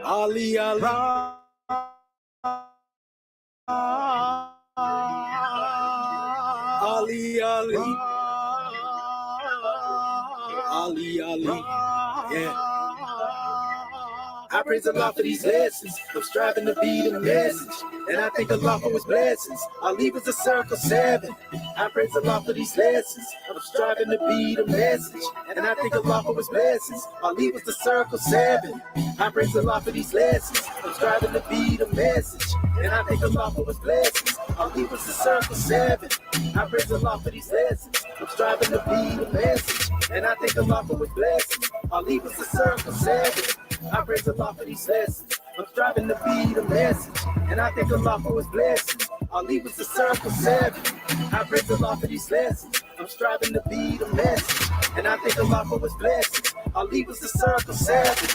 Ali, Ali. Ali, Ali. Ali, Ali. Yeah. I praise Allah for these lessons. I'm striving to be the message, and I thank Allah for his blessings. I leave us a circle 7. I praise Allah for these lessons. I'm striving to be the message, and I thank Allah for his blessings. I leave us the circle 7. I praise Allah for these lessons. I'm striving to be the message, and I thank Allah for his blessings. I'll leave us the circle 7. I praise Allah for these lessons. I'm striving to be the message, and I thank Allah for his blessings. I'll leave us the circle 7. I praise Allah for these lessons. I'm striving to be the message, and I thank Allah for his blessings. I'll leave us the circle 7. I praise Allah for these lessons. I'm striving to be the message, and I thank Allah for his blessings. I'll leave us the circle 7.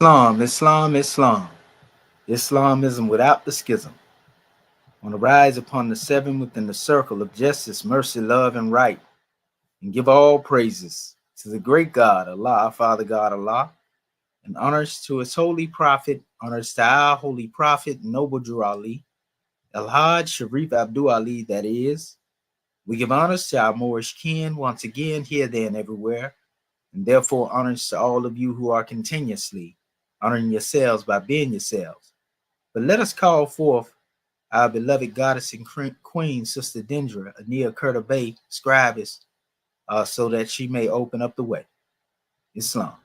Islam, Islam, Islam. Islamism without the schism. On the rise upon the 7 within the circle of justice, mercy, love, and right. And give all praises to the great God, Allah, Father God, Allah. And honors to his holy prophet, honors to our holy prophet, Noble Drew Ali, Al-Hajj Sharif Abdul Ali, that is. We give honors to our Moorish kin once again, here, there, and everywhere. And therefore honors to all of you who are continuously honoring yourselves by being yourselves. But let us call forth our beloved goddess and queen, Sister Dendra, Ania Curta Bay, Scribes, so that she may open up the way. Islam.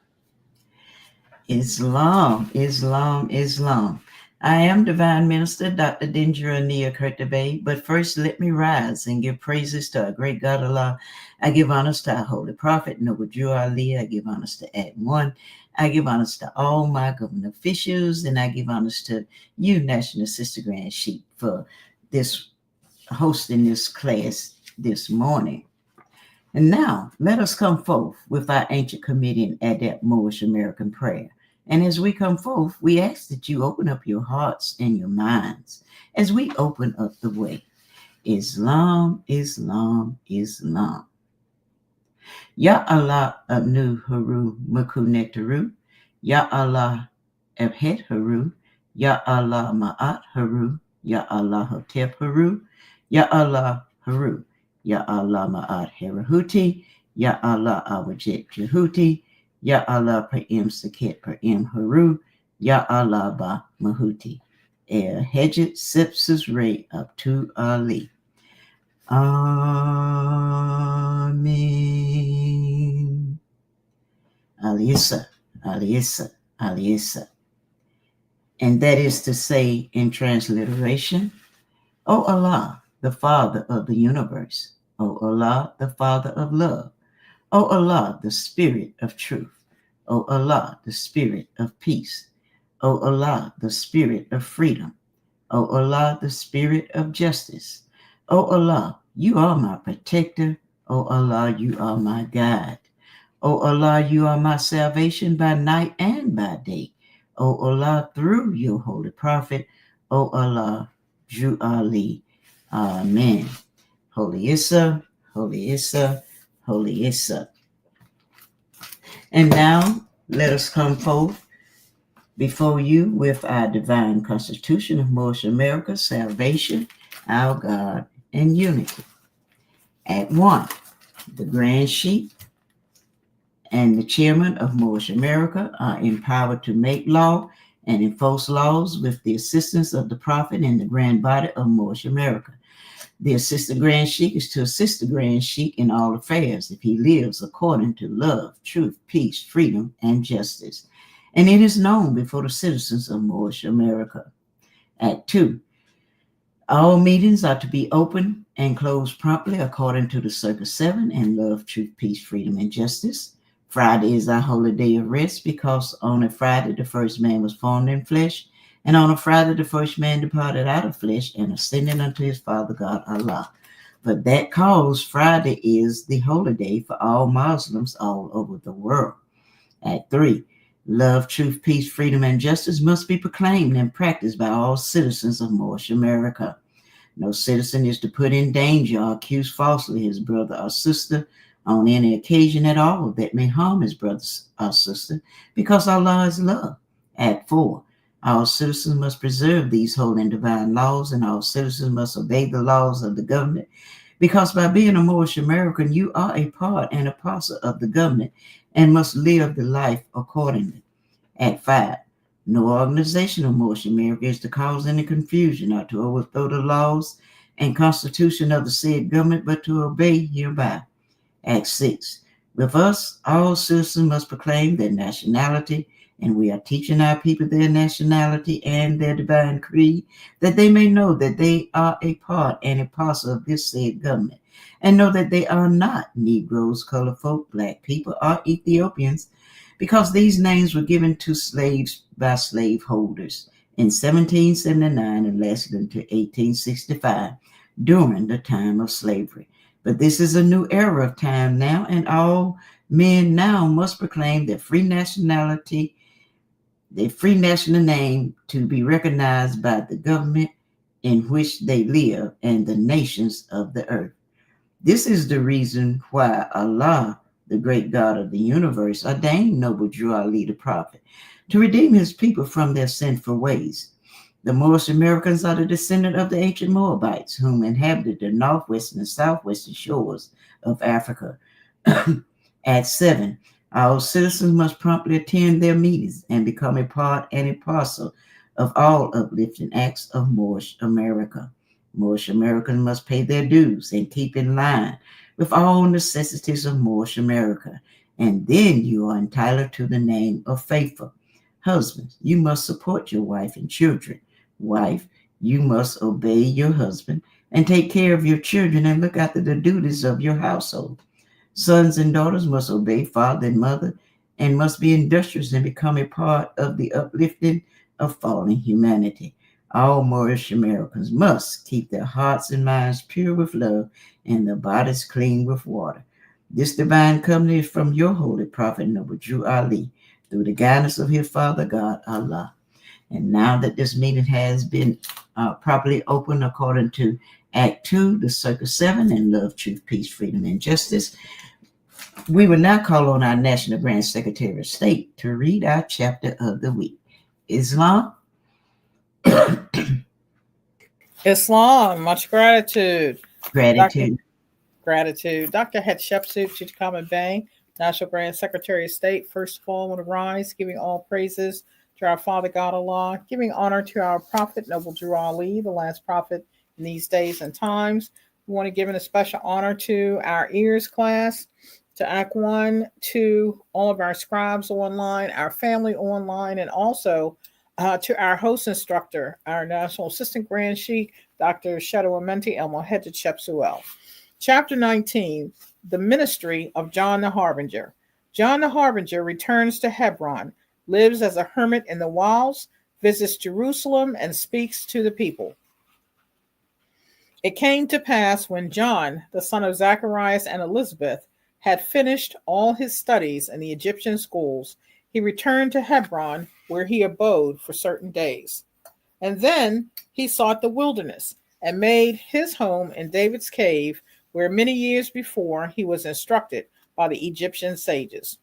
Islam, Islam, Islam. I am Divine Minister Dr. Dendra Ania Curta Bay, but first let me rise and give praises to our great God Allah. I give honors to our holy prophet, Noble Drew Ali. I give honors to Ad1. I give honors to all my government officials, and I give honors to you, National Sister Grand Sheep, for this hosting this class this morning. And now, let us come forth with our ancient comedian Adept Moorish American prayer. And as we come forth, we ask that you open up your hearts and your minds as we open up the way. Islam, Islam, Islam. Ya Allah Abnu Haru Maku Nektaru, Ya Allah Abhet Haru, Ya Allah Ma'at Haru, Ya Allah Hotep Haru, Ya Allah Haru, Ya Allah Ma'at Herahuti, Ya Allah Awajit Jehuti, Ya Allah Pra'im Saket Pra'im Haru, Ya Allah Ba Mahuti, Hedget Sipsus Ray up to Ali. Amen. Alisa, Alisa, Alisa. And that is to say in transliteration, O Allah, the Father of the universe. O Allah, the Father of love. O Allah, the Spirit of truth. O Allah, the Spirit of peace. O Allah, the Spirit of freedom. O Allah, the Spirit of justice. O Allah, you are my protector. O Allah, you are my guide. O Allah, you are my salvation by night and by day. O Allah, through your holy prophet. O Allah, Drew Ali. Amen. Holy Issa, Holy Issa, Holy Issa. And now let us come forth before you with our divine constitution of Moorish America, salvation, our God, and unity. At 1, The Grand Sheik and the chairman of Moorish America are empowered to make law and enforce laws with the assistance of the Prophet and the Grand Body of Moorish America. The assistant Grand Sheik is to assist the Grand Sheik in all affairs if he lives according to love, truth, peace, freedom, and justice. And it is known before the citizens of Moorish America. Act 2. All meetings are to be open and closed promptly according to the Circle 7 and love, truth, peace, freedom, and justice. Friday is our holy day of rest because on a Friday the first man was formed in flesh, and on a Friday the first man departed out of flesh and ascended unto his Father God Allah. For that cause, Friday is the holy day for all Muslims all over the world. Act 3. Love, truth, peace, freedom, and justice must be proclaimed and practiced by all citizens of Moorish America. No citizen is to put in danger or accuse falsely his brother or sister on any occasion at all that may harm his brother or sister, because Allah is love. Act 4. All citizens must preserve these holy and divine laws, and all citizens must obey the laws of the government, because by being a Moorish American, you are a part and a parcel of the government and must live the life accordingly. Act 5. No organization of Moorish America is to cause any confusion or to overthrow the laws and constitution of the said government, but to obey hereby. Act 6. With us, all citizens must proclaim their nationality, and we are teaching our people their nationality and their divine creed, that they may know that they are a part and a parcel of this said government, and know that they are not Negroes, colored folk, black people, or Ethiopians, because these names were given to slaves by slaveholders in 1779 and lasted until 1865 during the time of slavery. But this is a new era of time now, and all men now must proclaim their free nationality, their free national name to be recognized by the government in which they live and the nations of the earth. This is the reason why Allah, the great God of the universe, ordained noble Drew Ali the prophet to redeem his people from their sinful ways. The Moorish Americans are the descendant of the ancient Moabites, whom inhabited the northwestern and southwestern shores of Africa. At 7, our citizens must promptly attend their meetings and become a part and a parcel of all uplifting acts of Moorish America. Moorish Americans must pay their dues and keep in line with all necessities of Moorish America, and then you are entitled to the name of faithful. Husbands, you must support your wife and children. Wife, you must obey your husband and take care of your children and look after the duties of your household. Sons and daughters must obey father and mother and must be industrious and become a part of the uplifting of fallen humanity. All Moorish Americans must keep their hearts and minds pure with love and their bodies clean with water. This divine covenant is from your holy prophet, Noble Drew Ali, through the guidance of his Father God, Allah. And now that this meeting has been properly opened according to Act 2, the Circle 7, and love, truth, peace, freedom, and justice, we will now call on our National Grand Secretary of State to read our chapter of the week. Islam. Islam, much gratitude. Gratitude. Gratitude. Dr. Hatshepsut Chikama Bang, National Grand Secretary of State, first of all, want to rise, giving all praises to our Father God Allah, giving honor to our Prophet, Noble Drew Ali, the last prophet in these days and times. We want to give a special honor to our E.A.R.S class, to Act 1, to all of our scribes online, our family online, and also to our host instructor, our National Assistant Grand Sheik, Dr. Shadow Amenti El Mohed Shepsuel. Chapter 19, The Ministry of John the Harbinger. John the Harbinger returns to Hebron, lives as a hermit in the wilds, visits Jerusalem, and speaks to the people. It came to pass when John, the son of Zacharias and Elizabeth, had finished all his studies in the Egyptian schools, he returned to Hebron, where he abode for certain days. And then he sought the wilderness and made his home in David's cave, where many years before he was instructed by the Egyptian sages.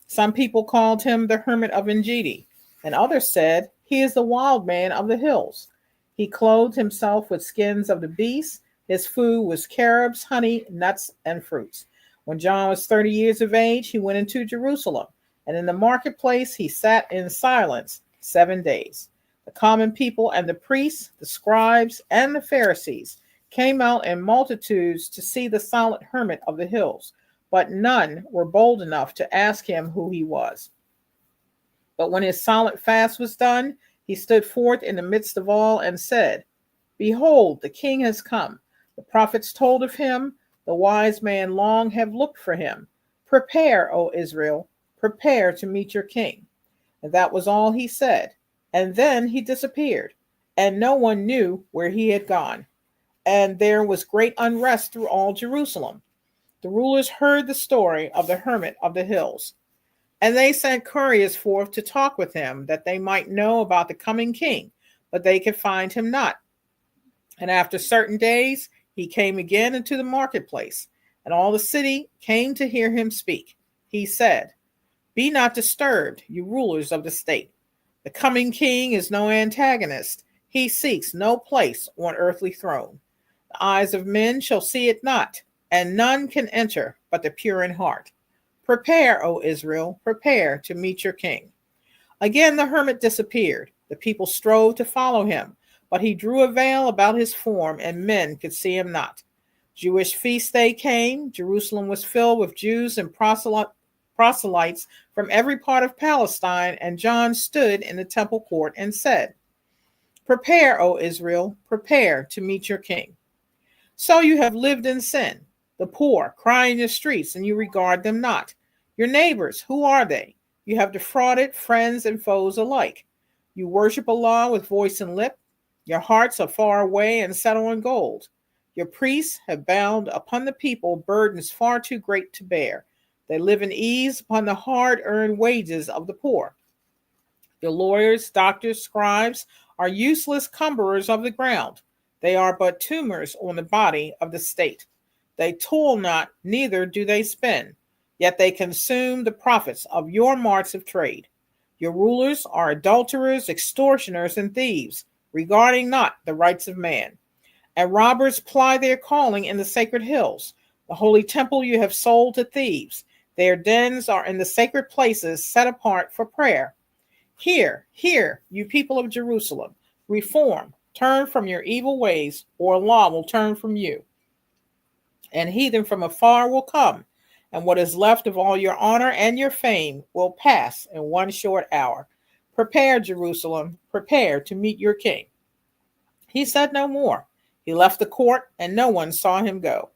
Some people called him the hermit of Engedi, and others said, he is the wild man of the hills. He clothed himself with skins of the beasts. His food was carobs, honey, nuts, and fruits. When John was 30 years of age, he went into Jerusalem, and in the marketplace he sat in silence 7 days. The common people and the priests, the scribes, and the Pharisees came out in multitudes to see the silent hermit of the hills, but none were bold enough to ask him who he was. But when his silent fast was done, he stood forth in the midst of all and said, Behold, the king has come. The prophets told of him. The wise man long have looked for him. Prepare, O Israel, prepare to meet your king. And that was all he said. And then he disappeared, and no one knew where he had gone. And there was great unrest through all Jerusalem. The rulers heard the story of the hermit of the hills, and they sent couriers forth to talk with him, that they might know about the coming king, but they could find him not. And after certain days, he came again into the marketplace, and all the city came to hear him speak. He said, Be not disturbed, you rulers of the state. The coming king is no antagonist. He seeks no place on earthly throne. The eyes of men shall see it not, and none can enter but the pure in heart. Prepare, O Israel, prepare to meet your king. Again the hermit disappeared. The people strove to follow him, but he drew a veil about his form, and men could see him not. Jewish feast day came. Jerusalem was filled with Jews and proselytes from every part of Palestine, and John stood in the temple court and said, Prepare, O Israel, prepare to meet your king. So you have lived in sin. The poor cry in your streets, and you regard them not. Your neighbors, who are they? You have defrauded friends and foes alike. You worship Allah with voice and lip. Your hearts are far away and set on gold. Your priests have bound upon the people burdens far too great to bear. They live in ease upon the hard-earned wages of the poor. Your lawyers, doctors, scribes are useless cumberers of the ground. They are but tumors on the body of the state. They toil not, neither do they spin, yet they consume the profits of your marts of trade. Your rulers are adulterers, extortioners, and thieves, regarding not the rights of man. And robbers ply their calling in the sacred hills. The holy temple you have sold to thieves. Their dens are in the sacred places set apart for prayer. Hear, hear, you people of Jerusalem, reform, turn from your evil ways, or Allah will turn from you. And heathen from afar will come, and what is left of all your honor and your fame will pass in one short hour. Prepare, Jerusalem, prepare to meet your king. He said no more. He left the court, and no one saw him go.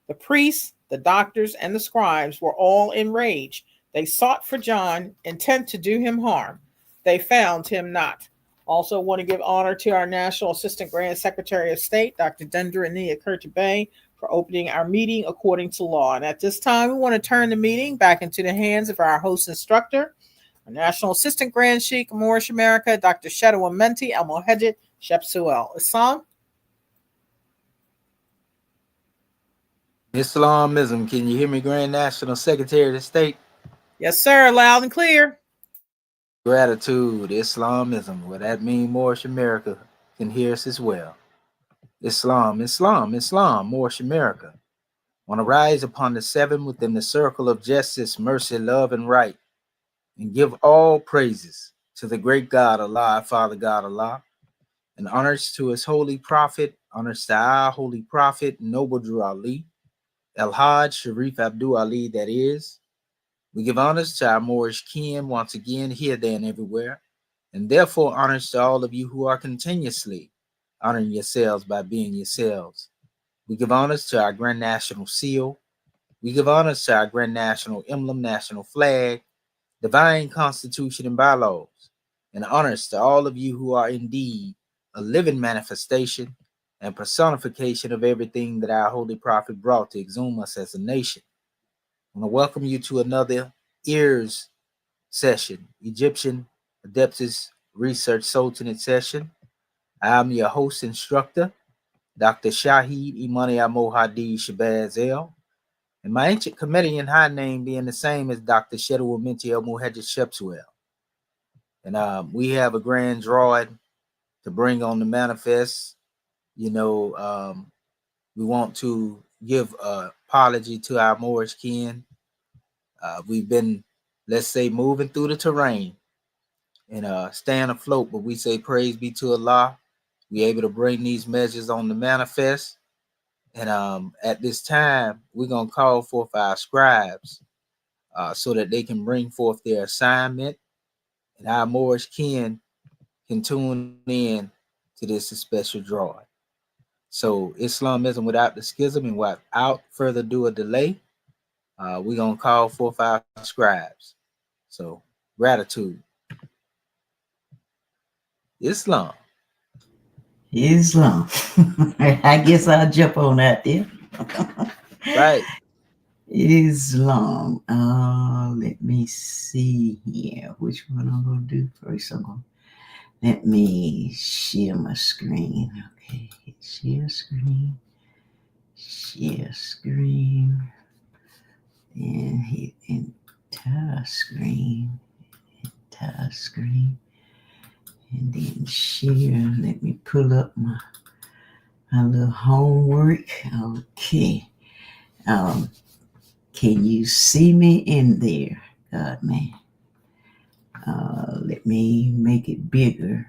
The priests, the doctors, and the scribes were all enraged. They sought for John, intent to do him harm. They found him not. Also want to give honor to our National Assistant Grand Secretary of State, Dr. Dendra Ania Kurtabay, for opening our meeting according to law. And at this time, we want to turn the meeting back into the hands of our host instructor, our National Assistant Grand Sheikh, Moorish America, Dr. Shadwa Menti Al-Mohajjed Shepsuel. Islam? Islamism. Can you hear me, Grand National Secretary of State? Yes, sir. Loud and clear. Gratitude. Islamism. What that mean, Moorish America can hear us as well. Islam, Islam, Islam, Moorish America. Want to rise upon the seven within the circle of justice, mercy, love, and right, and give all praises to the great God, Allah, Father God, Allah, and honors to his holy prophet, honors to our holy prophet, Noble Drew Ali, El-Hajj Sharif Abdul Ali, that is. We give honors to our Moorish kin once again, here, there, and everywhere, and therefore honors to all of you who are continuously honoring yourselves by being yourselves. We give honors to our Grand National Seal. We give honors to our Grand National Emblem, National Flag, Divine Constitution, and bylaws, and honors to all of you who are indeed a living manifestation and personification of everything that our Holy Prophet brought to exhume us as a nation. I want to welcome you to another E.A.R.S session, Egyptian Adeptus Research Sultanate session. I'm your host instructor, Dr. Shahid Imani Al-Mohadi Shabazz El, and my ancient Comedian high name being the same as Dr. Shedwa Minti Al-Mohajjed Shepsuel. And we have a grand drawing to bring on the manifest. We want to give a apology to our Moorish kin. We've been, let's say, moving through the terrain and staying afloat, but we say praise be to Allah. We're able to bring these measures on the manifest. And at this time, we're going to call forth our scribes so that they can bring forth their assignment, and our Moorish kin can tune in to this special drawing. So Islamism without the schism, and without further ado or delay, we're going to call forth our scribes. So gratitude. Islam. I guess I'll jump on that there. Right. Islam. Let me see here. Which one I'm going to do first? Let me share my screen. Okay, share screen. And hit entire screen. And then share. Let me pull up my little homework. Okay. Can you see me in there? God, man. Let me make it bigger.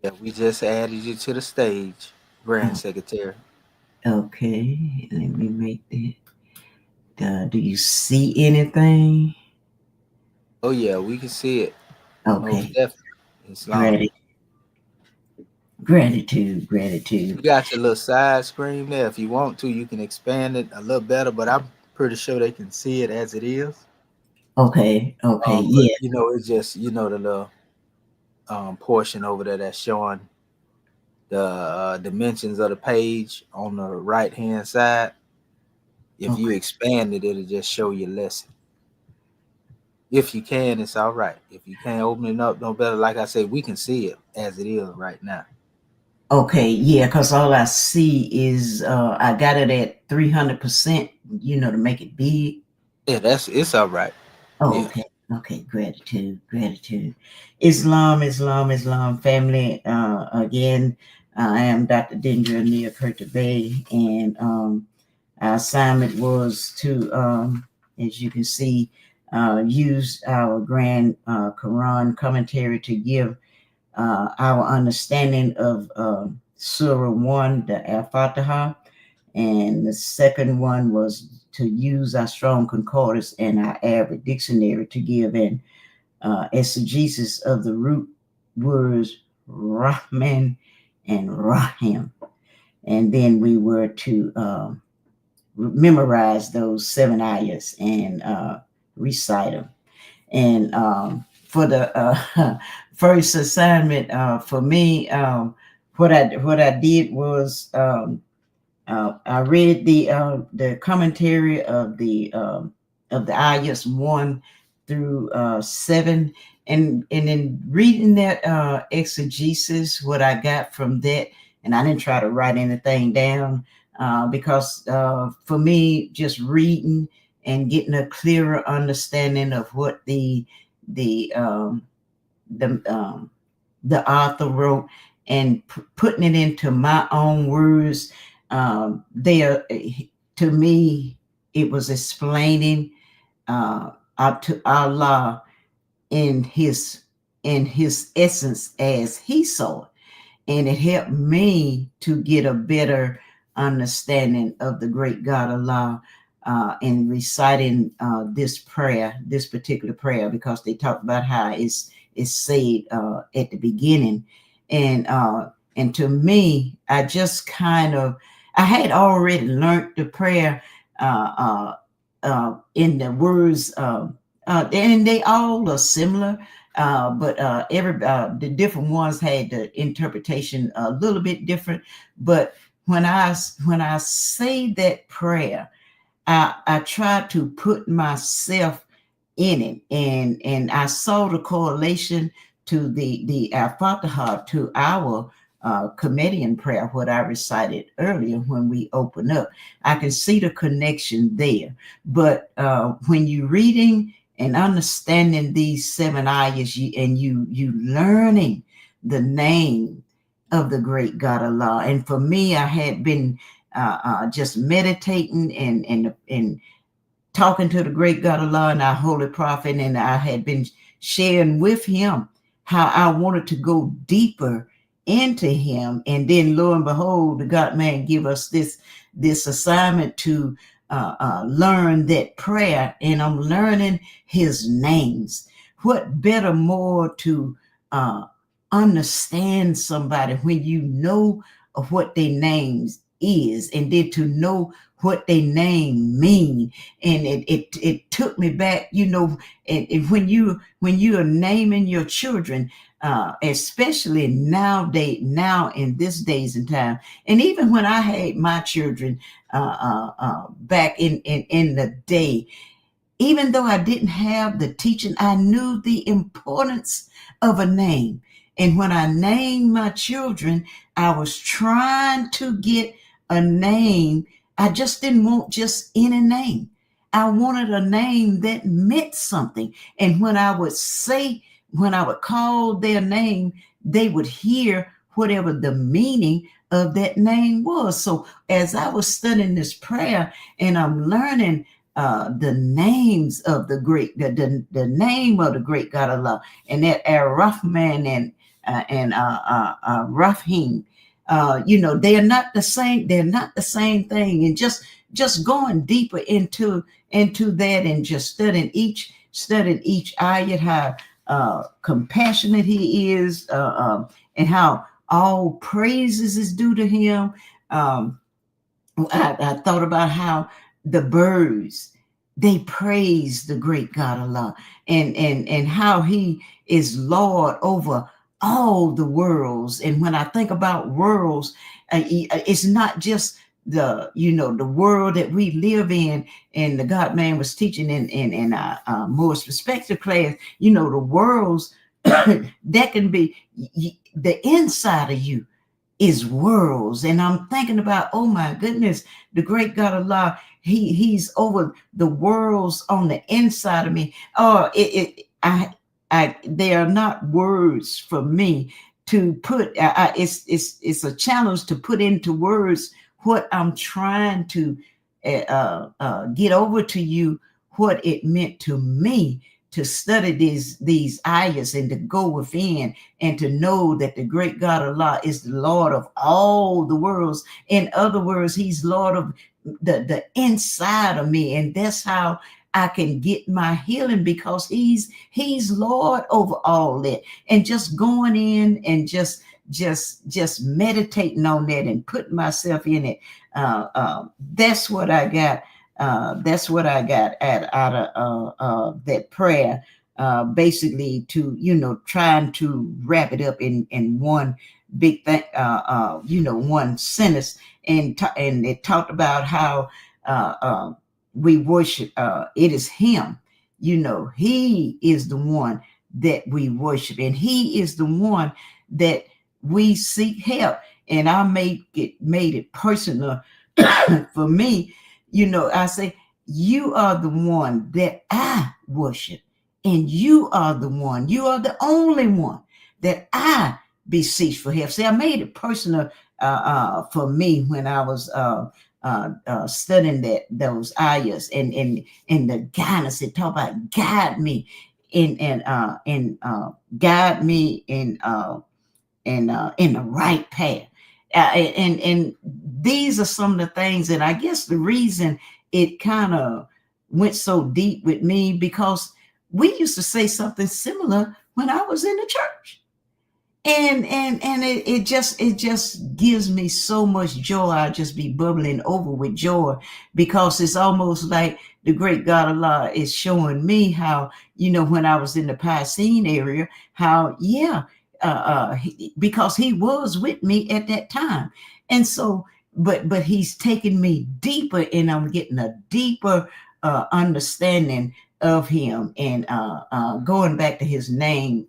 Yeah, we just added you to the stage, Grand Secretary. Okay, let me make that. Do you see anything? Oh yeah, we can see it. Okay. Most definitely. Islam. Gratitude. You got your little side screen there. If you want to, you can expand it a little better, but I'm pretty sure they can see it as it is. Okay, yeah. You know, it's just, you know, the little portion over there that's showing the dimensions of the page on the right hand side. If you expand it, it'll just show you lesson. If you can, it's all right. If you can't open it up, no better. Like I said, we can see it as it is right now. Okay, yeah, because all I see is I got it at 300%, you know, to make it big. Yeah, it's all right. Oh, yeah. Okay, gratitude. Islam, family. Again, I am Dr. Dendra Nia Bay, and our assignment was to, as you can see, use our grand Quran commentary to give our understanding of Surah 1, the Al-Fatiha, and the second one was to use our strong concordance and our Arabic dictionary to give an exegesis of the root words Rahman and Rahim. And then we were to memorize those 7 ayahs and recite them. And for the first assignment for me, what I did was I read the commentary of the ayahs 1 through 7, and in reading that exegesis, what I got from that, and I didn't try to write anything down because for me, just reading and getting a clearer understanding of what the author wrote and putting it into my own words, to me, it was explaining to Allah in his essence as he saw it, and it helped me to get a better understanding of the great God Allah in reciting this particular prayer, because they talked about how it's said at the beginning, and to me, I just I had already learned the prayer in the words, and they all are similar, but the different ones had the interpretation a little bit different. But when I say that prayer, I try to put myself in it, and I saw the correlation to the Al-Fatiha, to our Comedian prayer, what I recited earlier when we open up. I can see the connection there. But when you're reading and understanding these 7 ayahs, you learning the name of the great God Allah. And for me, I had been just meditating and talking to the great God Allah and our holy prophet, and I had been sharing with him how I wanted to go deeper into him. And then lo and behold, the God man give us this assignment to learn that prayer, and I'm learning his names. What better more to understand somebody when you know of what their names is, and then to know what their name mean. And it took me back, and when you are naming your children, especially now in this days and time, and even when I had my children back in the day, even though I didn't have the teaching, I knew the importance of a name. And when I named my children, I was trying to get a name. I just didn't want just any name. I wanted a name that meant something. And when I would call their name, they would hear whatever the meaning of that name was. So as I was studying this prayer and I'm learning the names of the name of the great God Allah, and that Ar-Rahman and Rahim, they are not the same. They're not the same thing. And just going deeper into that, and just studying each ayat, how compassionate he is, and how all praises is due to him. I thought about how the birds, they praise the great God Allah, and how he is Lord over all the worlds. And when I think about worlds, it's not just the world that we live in. And the God man was teaching in our Moorish perspective class, the worlds that can be the inside of you is worlds. And I'm thinking about, oh my goodness, the great God Allah, he's over the worlds on the inside of me. Oh, they are not words for me to put. It's a challenge to put into words what I'm trying to get over to you, what it meant to me to study these ayahs and to go within and to know that the great God Allah is the Lord of all the worlds. In other words, he's Lord of the inside of me. And that's how I can get my healing, because he's Lord over all that. And just going in and just meditating on that and putting myself in it. That's what I got. That's what I got out of that prayer. Basically, to trying to wrap it up in one big thing. One sentence, and it talked about how we worship. It is him. He is the one that we worship, and he is the one that we seek help. And I made it personal for me. I say, you are the one that I worship, and you are the only one that I beseech for help. See, I made it personal for me when I was studying those ayahs and the guidance. It talk about guide me and guide me in the right path. And these are some of the things, and I guess the reason it kind of went so deep with me, because we used to say something similar when I was in the church. And it just gives me so much joy. I'll just be bubbling over with joy, because it's almost like the great God Allah is showing me how, when I was in the Piscine area, how, because he was with me at that time. And so, but he's taking me deeper, and I'm getting a deeper understanding of him, and going back to his name,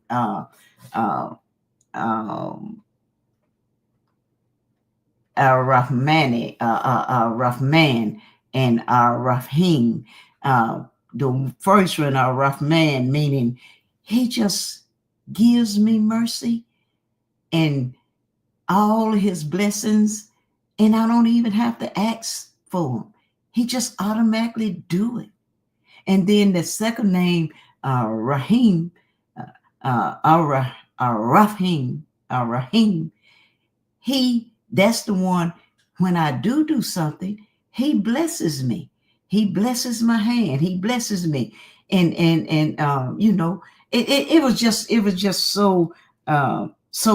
Ar-Rahman, Rahman, and Ar-Rahim. The first one, Ar-Rahman, meaning he just gives me mercy, and all his blessings and I don't even have to ask for him. He just automatically do it. And then the second name, Rahim, Rahim, that's the one. When I do something, he blesses me. He blesses my hand. He blesses me. And it was just so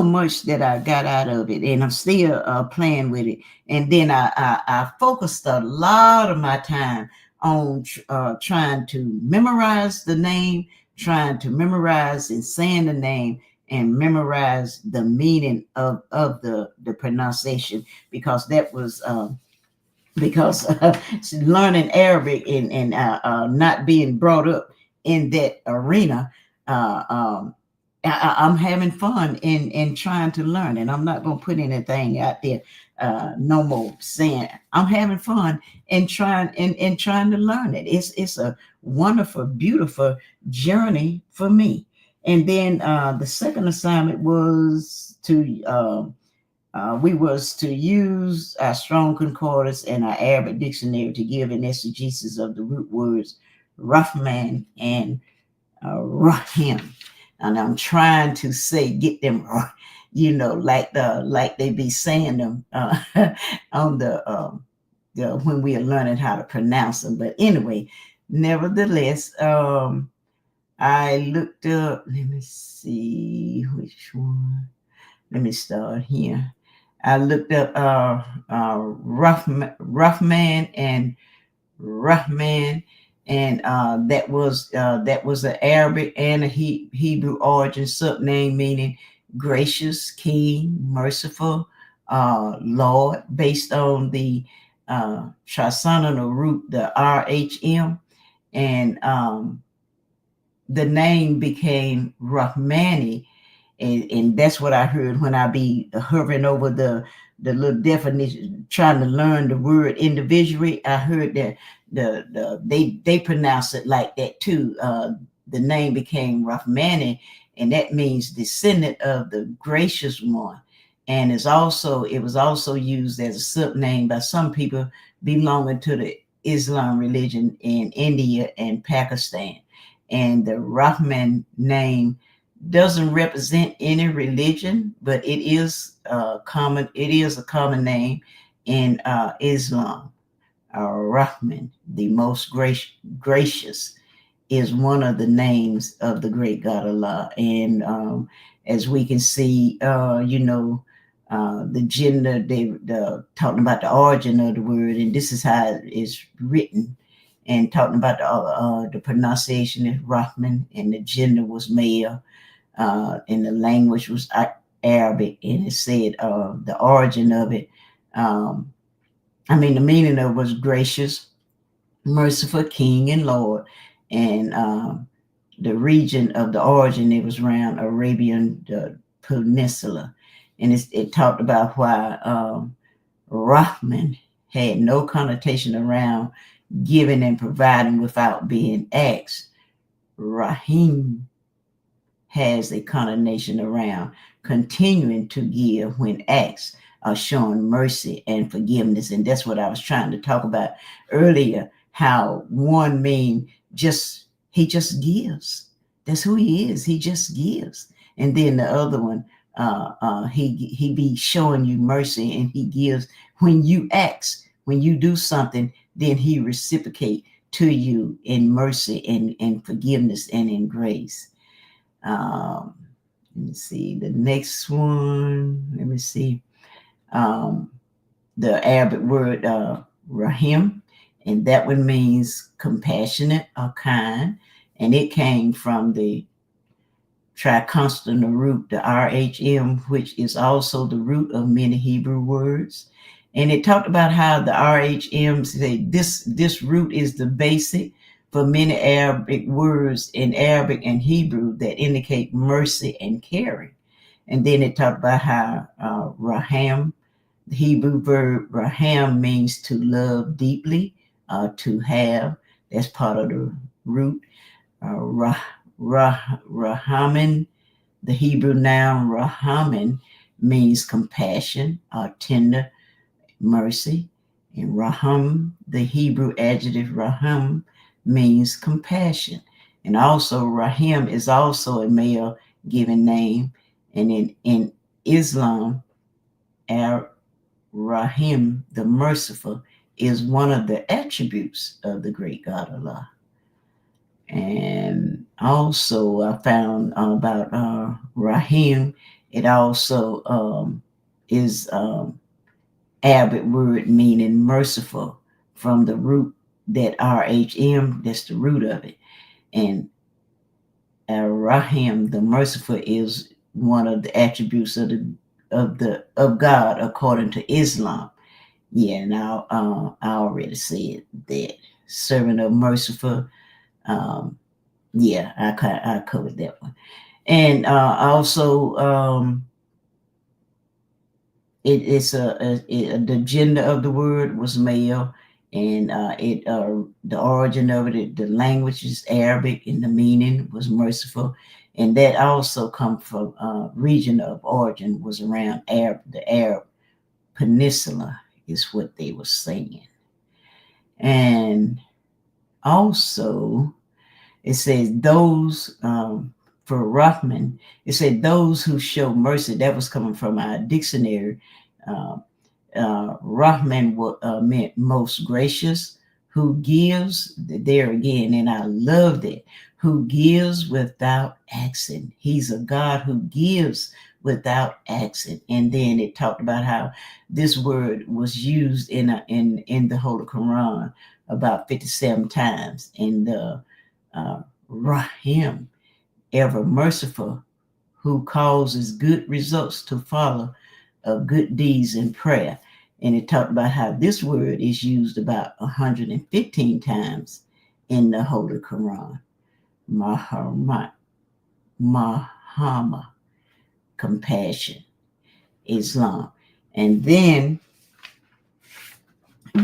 much that I got out of it, and I'm still playing with it. And then I focused a lot of my time on trying to memorize the name, trying to memorize and saying the name, and memorize the meaning of the pronunciation, because that was because learning Arabic and not being brought up in that arena. I'm having fun in trying to learn, and I'm not going to put anything out there no more, saying I'm having fun in trying to learn it. It's a wonderful, beautiful journey for me. And then the second assignment was to we was to use our Strong Concordance and our Arabic dictionary to give an exegesis of the root words Rahman and Rahim. And I'm trying to get them, like they be saying them on the when we are learning how to pronounce them. But anyway, nevertheless, I looked up. Let me see which one. Let me start here. I looked up Rahman and Rahman, and that was an Arabic and a Hebrew origin subname meaning gracious, king, merciful, Lord, based on the Trasana root, the RHM, and the name became Rahmani. And that's what I heard when I be hovering over the little definition, trying to learn the word individually. I heard that they pronounce it like that too. The name became Rahmani, and that means descendant of the gracious one. And it was also used as a subname by some people belonging to the Islam religion in India and Pakistan. And the Rahman name doesn't represent any religion, but it is common. It is a common name in Islam. Rahman, the most gracious, is one of the names of the great God Allah. And as we can see, the gender, they talking about the origin of the word, and this is how it is written. And talking about the pronunciation is Rahman, and the gender was male. And the language was Arabic, and it said the origin of it. The meaning of it was gracious, merciful, king, and Lord. And the region of the origin, it was around Arabian Peninsula, and it talked about why Rahman had no connotation around giving and providing without being asked. Rahim has a connotation around continuing to give when asked, showing mercy and forgiveness. And that's what I was trying to talk about earlier, how one mean he just gives. That's who he is. He just gives. And then the other one, he be showing you mercy, and he gives when you ask, when you do something, then he reciprocate to you in mercy and forgiveness and in grace. Let me see the next one. Let me see the Arabic word Rahim, and that one means compassionate or kind, and it came from the triconsonant root, the RHM, which is also the root of many Hebrew words. And it talked about how the RHM say this root is the basic for many Arabic words in Arabic and Hebrew that indicate mercy and caring. And then it talked about how Raham, the Hebrew verb Raham, means to love deeply, to have. That's part of the root. Rahaman, the Hebrew noun Rahaman, means compassion, tender, mercy. And Raham, the Hebrew adjective Raham, means compassion. And also Rahim is also a male given name. And in Islam, Ar-Rahim, the merciful, is one of the attributes of the great God Allah. And also I found about Rahim, it also is Arabic word meaning merciful, from the root that RHM, that's the root of it. And Rahim, the merciful, is one of the attributes of God according to Islam. Yeah, now I already said that. Servant of merciful. Yeah, I covered that one. And also it's the gender of the word was male, and the origin of it, the language is Arabic, and the meaning was merciful, and that also come from region of origin was around the Arab Peninsula is what they were saying. And also it says those for Rahman, it said those who show mercy. That was coming from our dictionary. Rahman meant most gracious, who gives, there again, and I loved it, who gives without asking. He's a God who gives without asking. And then it talked about how this word was used in the Holy Quran about 57 times. And Rahim, ever merciful, who causes good results to follow of good deeds in prayer. And it talked about how this word is used about 115 times in the Holy Quran. Mahama, compassion, Islam. And then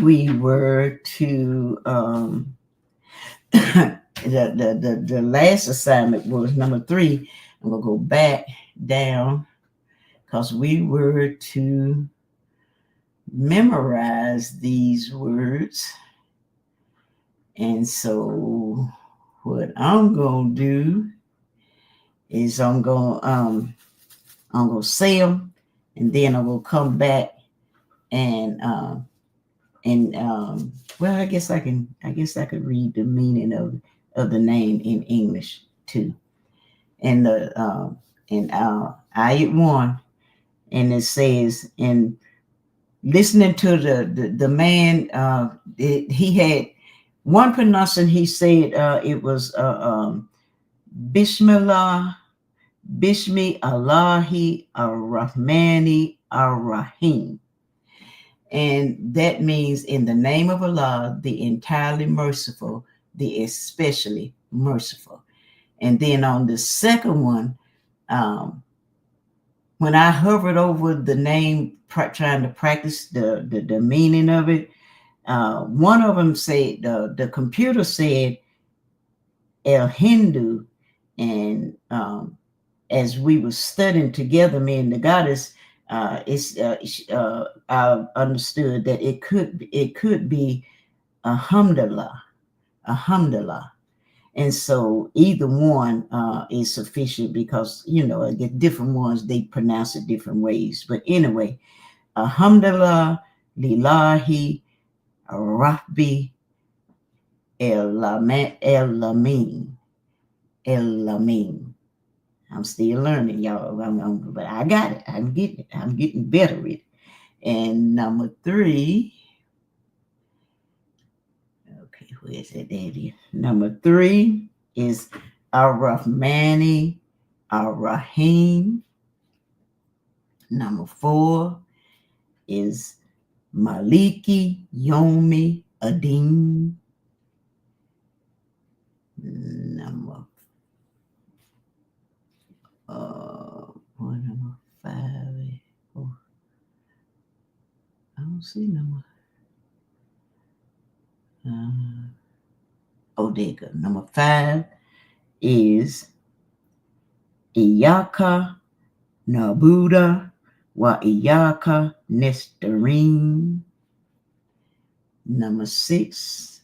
we were to the last assignment was number 3. I'm gonna go back down because we were to memorize these words. And so what I'm gonna do is I'm gonna say them, and then I will come back and well, I guess I could read the meaning of the name in English too. And ayat 1, and it says, in listening to the man, he had one pronunciation. He said it was Bismillah, Bismi Allahi Ar-Rahmani Ar-Rahim. And that means in the name of Allah, the entirely merciful, the especially merciful. And then on the second one, when I hovered over the name, trying to practice the meaning of it, one of them said, the computer said El Hindu. And as we were studying together, me and the goddess, I understood that it could be Alhamdulillah. And so either one is sufficient, because I get different ones, they pronounce it different ways. But anyway, Alhamdulillah Lillahi Rabbi Elamin. I'm still learning, y'all. But I got it. I'm getting better with it. And number 3. Okay, where is it? There it is. Number 3 is Ar-Rahmani Ar-Rahim. Number 4 is Maliki Yomi Adin. Number 5. I don't see number. There you go. Number 5 is Iyaka Nabuda wa Iyaka Nestarim. Number 6,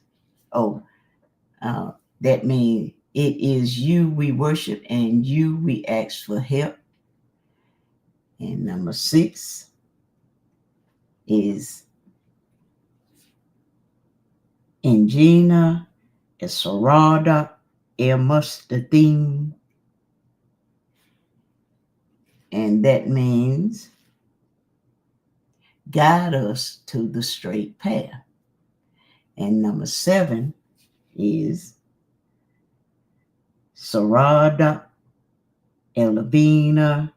that means it is you we worship and you we ask for help. And number 6 is Ingina Esarada Elmustathim, and that means guide us to the straight path. And number 7 is Sarada Elabina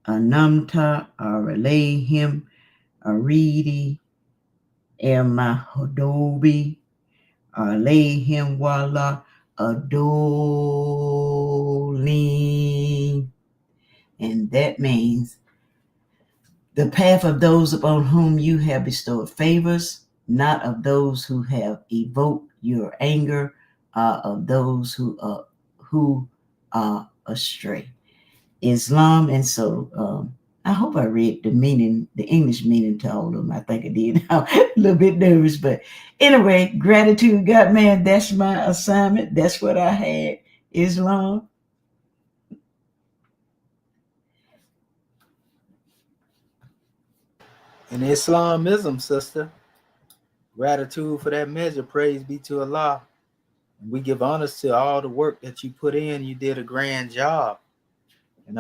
Anamta Aralehim Aridi Elmahodobi Aralehim Wala Adolim. And that means the path of those upon whom you have bestowed favors, not of those who have evoked your anger, of those who are astray. Islam. And so I hope I read the meaning, the English meaning to all of them. I think I did. I'm a little bit nervous, but anyway, gratitude, God, man, that's my assignment. That's what I had. Islam. In Islamism, sister, gratitude for that measure. Praise be to Allah. And we give honors to all the work that you put in. You did a grand job. And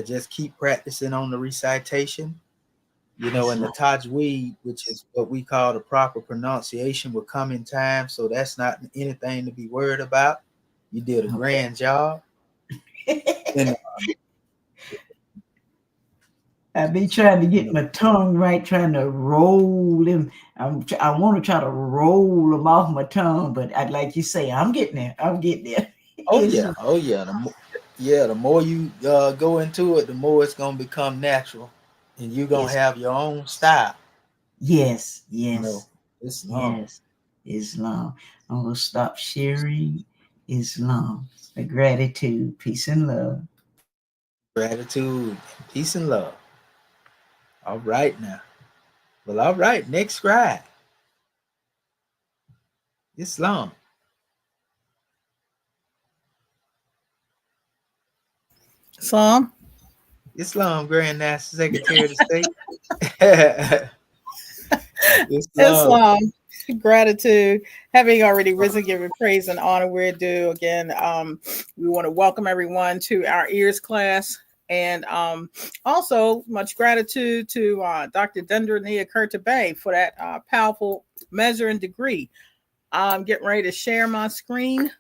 just keep practicing on the recitation. And the tajweed, which is what we call the proper pronunciation, will come in time. So that's not anything to be worried about. You did a grand job. And I be trying to get my tongue right, trying to roll them. I want to try to roll them off my tongue, but I'd like you say, I'm getting there. Oh yeah. The more you go into it, the more it's gonna become natural, and you're gonna have your own style. Yes. Islam. Yes, Islam. I'm gonna stop sharing Islam. The gratitude, peace and love. Gratitude, peace and love. All right now. Well, all right. Next scribe. Islam. Islam, Grand National Secretary of the State. Islam. Gratitude. Having already risen, giving praise and honor we're due. Again, we want to welcome everyone to our E.A.R.S class. And also much gratitude to Dr. Dendra Nia for that powerful measure and degree. I'm getting ready to share my screen.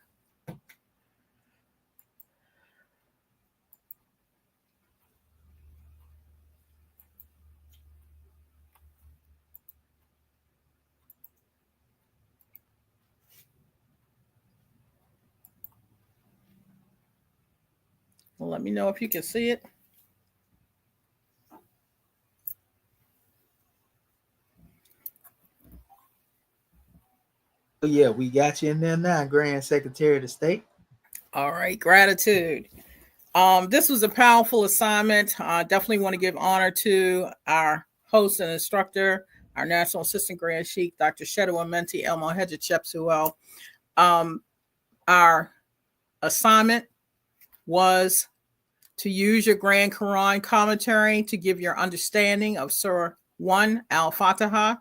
Well, let me know if you can see it. Yeah, we got you in there now, Grand Secretary of the State. All right, gratitude. This was a powerful assignment. I definitely want to give honor to our host and instructor, our National Assistant Grand Sheikh, Dr. Shedu Amenti El Mohamed Chepsuel. Our assignment was to use your Grand Quran commentary to give your understanding of Surah 1, Al-Fatiha,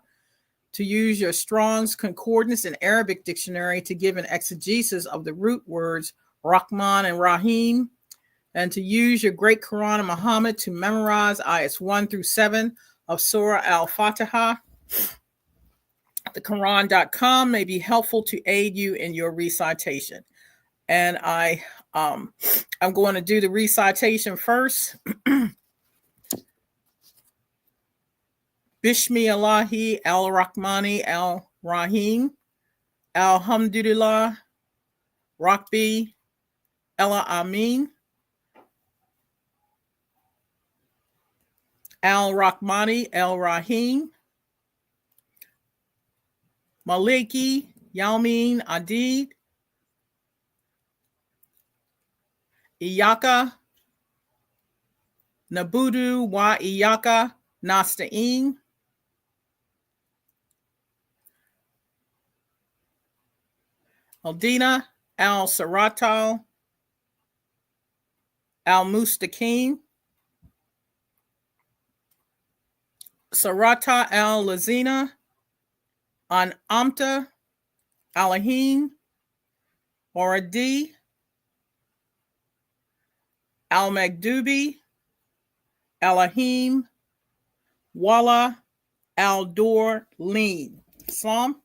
to use your Strong's Concordance and Arabic Dictionary to give an exegesis of the root words Rahman and Rahim, and to use your Great Quran of Muhammad to memorize ayats 1 through 7 of Surah Al-Fatiha. The Quran.com may be helpful to aid you in your recitation. And I'm going to do the recitation first. Bismillahi al-Rahmani al-Rahim. Alhamdulillah. Rabbi Ella Amin. Al-Rahmani al-Rahim. Maliki Yaumin Adid. Iyaka Nabudu wa Iyaka Nasta'in. Aldina, al-Saratal, al-Mustaqim, Sarata al-Lazina, an Amta, Alahim, Oradi, al-Magdubi, Alahim, Wala, al-Dur, Lean. Islam.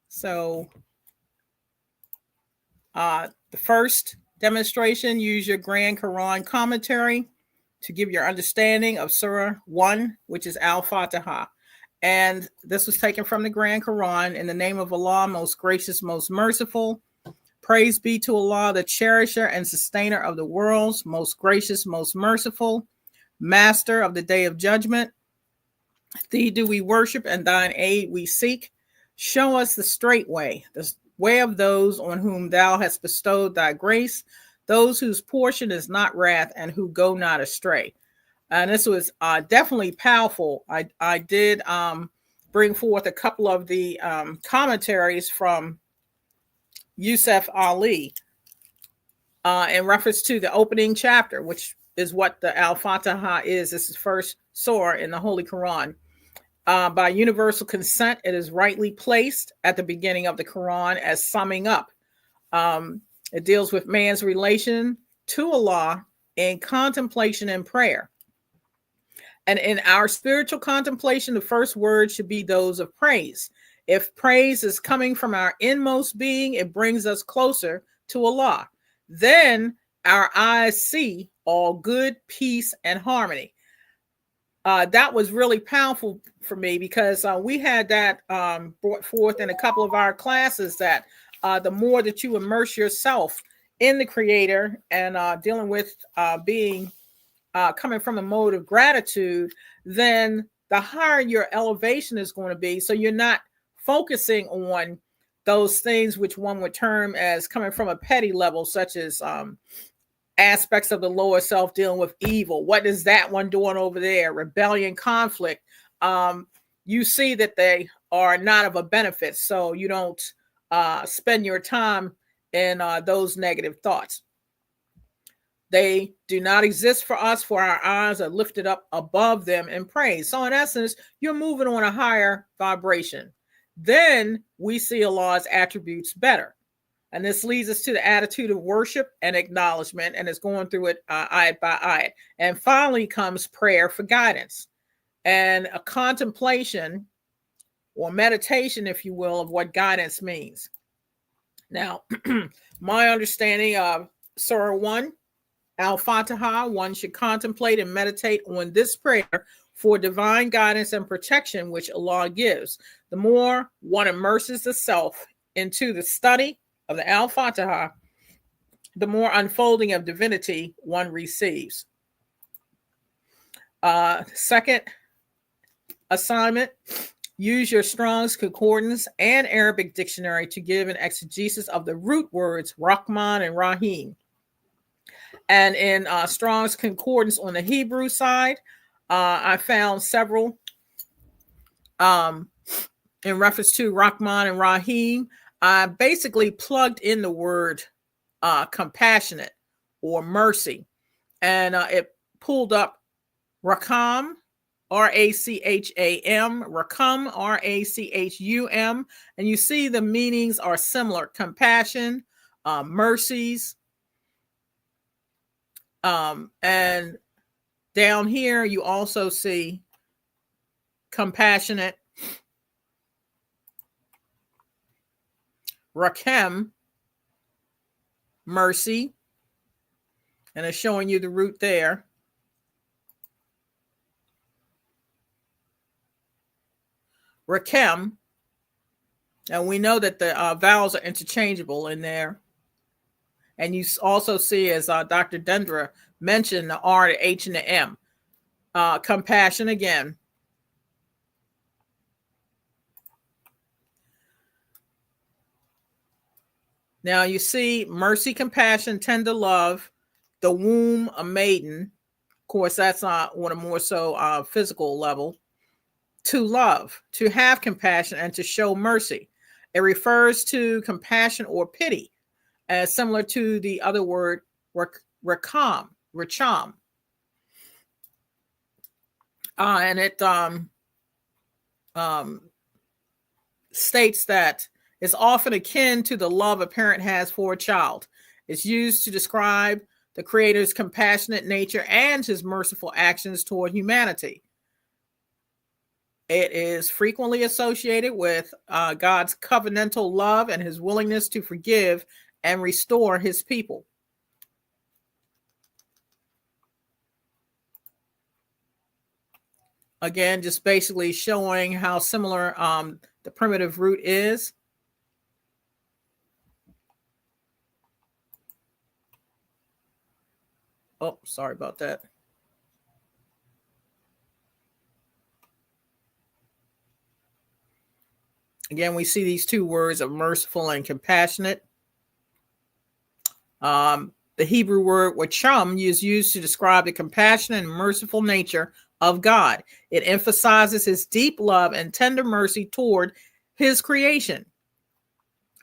So the first demonstration, use your Grand Quran commentary to give your understanding of Surah 1, which is Al-Fatiha. And this was taken from the Grand Quran. In the name of Allah, most gracious, most merciful. Praise be to Allah, the cherisher and sustainer of the worlds, most gracious, most merciful, master of the day of judgment. Thee do we worship and thine aid we seek. Show us the straight way, the way of those on whom thou hast bestowed thy grace, those whose portion is not wrath and who go not astray. And this was definitely powerful. I did bring forth a couple of the commentaries from Yusuf Ali in reference to the opening chapter, which is what the Al-Fatiha is. This is first surah in the Holy Quran. By universal consent, it is rightly placed at the beginning of the Quran as summing up. It deals with man's relation to Allah in contemplation and prayer. And in our spiritual contemplation, the first words should be those of praise. If praise is coming from our inmost being, it brings us closer to Allah. Then our eyes see all good, peace, and harmony. That was really powerful for me because we had that brought forth in a couple of our classes that the more that you immerse yourself in the Creator and dealing with being coming from a mode of gratitude, then the higher your elevation is going to be. So you're not focusing on those things which one would term as coming from a petty level, such as aspects of the lower self dealing with evil. What is that one doing over there? Rebellion, conflict. You see that they are not of a benefit. So you don't spend your time in those negative thoughts. They do not exist for us, for our eyes are lifted up above them in praise. So in essence, you're moving on a higher vibration. Then we see Allah's attributes better. And this leads us to the attitude of worship and acknowledgement, and it's going through it ayat by ayat. And finally comes prayer for guidance and a contemplation or meditation, if you will, of what guidance means. Now, my understanding of Surah 1, Al-Fatiha, one should contemplate and meditate on this prayer for divine guidance and protection which Allah gives. The more one immerses the self into the study of the Al-Fatiha, the more unfolding of divinity one receives. Second assignment, use your Strong's Concordance and Arabic dictionary to give an exegesis of the root words Rahman and Rahim. And in Strong's Concordance on the Hebrew side, I found several in reference to Rahman and Rahim. I basically plugged in the word compassionate or mercy, and it pulled up Rakam, R-A-C-H-A-M, Rakam, R-A-C-H-U-M, and you see the meanings are similar: compassion, mercies, and down here you also see compassionate, Rakem, mercy, and it's showing you the root there. Rakem, and we know that the vowels are interchangeable in there. And you also see, as Dr. Dendra mentioned, the R, the H, and the M. Compassion again. Now you see mercy, compassion, tender love, the womb, a maiden. Of course, that's on a more so physical level. to love, to have compassion, and to show mercy. It refers to compassion or pity, as similar to the other word, racham. And it states that it's often akin to the love a parent has for a child. It's used to describe the Creator's compassionate nature and his merciful actions toward humanity. It is frequently associated with God's covenantal love and his willingness to forgive and restore his people. Again, just basically showing how similar the primitive root is. Oh, sorry about that. Again, we see these two words of merciful and compassionate. The Hebrew word wacham is used to describe the compassionate and merciful nature of God. It emphasizes his deep love and tender mercy toward his creation.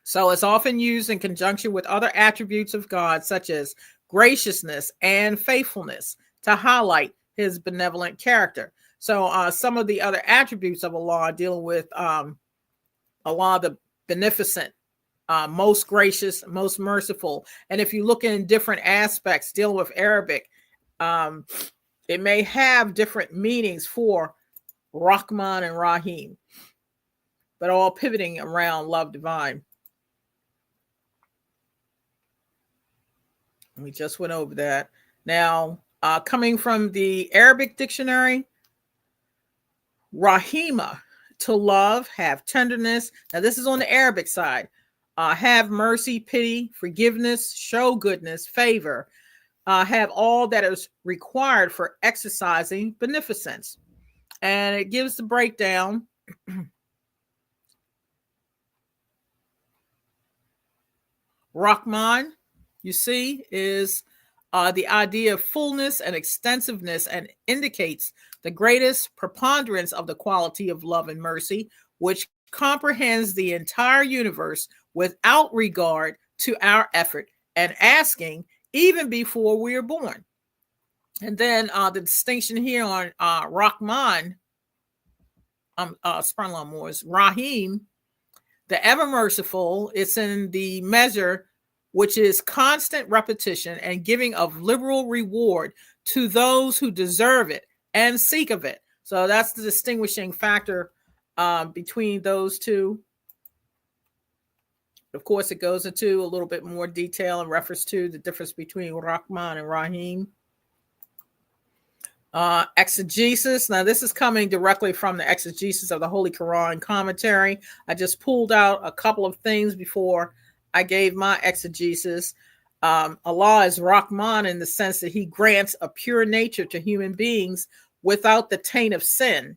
So it's often used in conjunction with other attributes of God, such as graciousness and faithfulness, to highlight his benevolent character. So some of the other attributes of Allah dealing with Allah the beneficent, most gracious, most merciful. And if you look in different aspects dealing with Arabic, it may have different meanings for Rahman and Rahim, but all pivoting around love divine. We just went over that. Now, coming from the Arabic dictionary, Rahima, to love, have tenderness. Now, this is on the Arabic side. Have mercy, pity, forgiveness, show goodness, favor, have all that is required for exercising beneficence. And it gives the breakdown. Rahman, you see, is the idea of fullness and extensiveness, and indicates the greatest preponderance of the quality of love and mercy, which comprehends the entire universe without regard to our effort and asking even before we are born. And then the distinction here on Rahman, is Rahim, the ever merciful. It's in the measure which is constant repetition and giving of liberal reward to those who deserve it and seek of it. So that's the distinguishing factor between those two. Of course, it goes into a little bit more detail in reference to the difference between Rahman and Rahim. Exegesis. Now, this is coming directly from the exegesis of the Holy Quran commentary. I just pulled out a couple of things before I gave my exegesis. Allah is Rahman in the sense that he grants a pure nature to human beings without the taint of sin.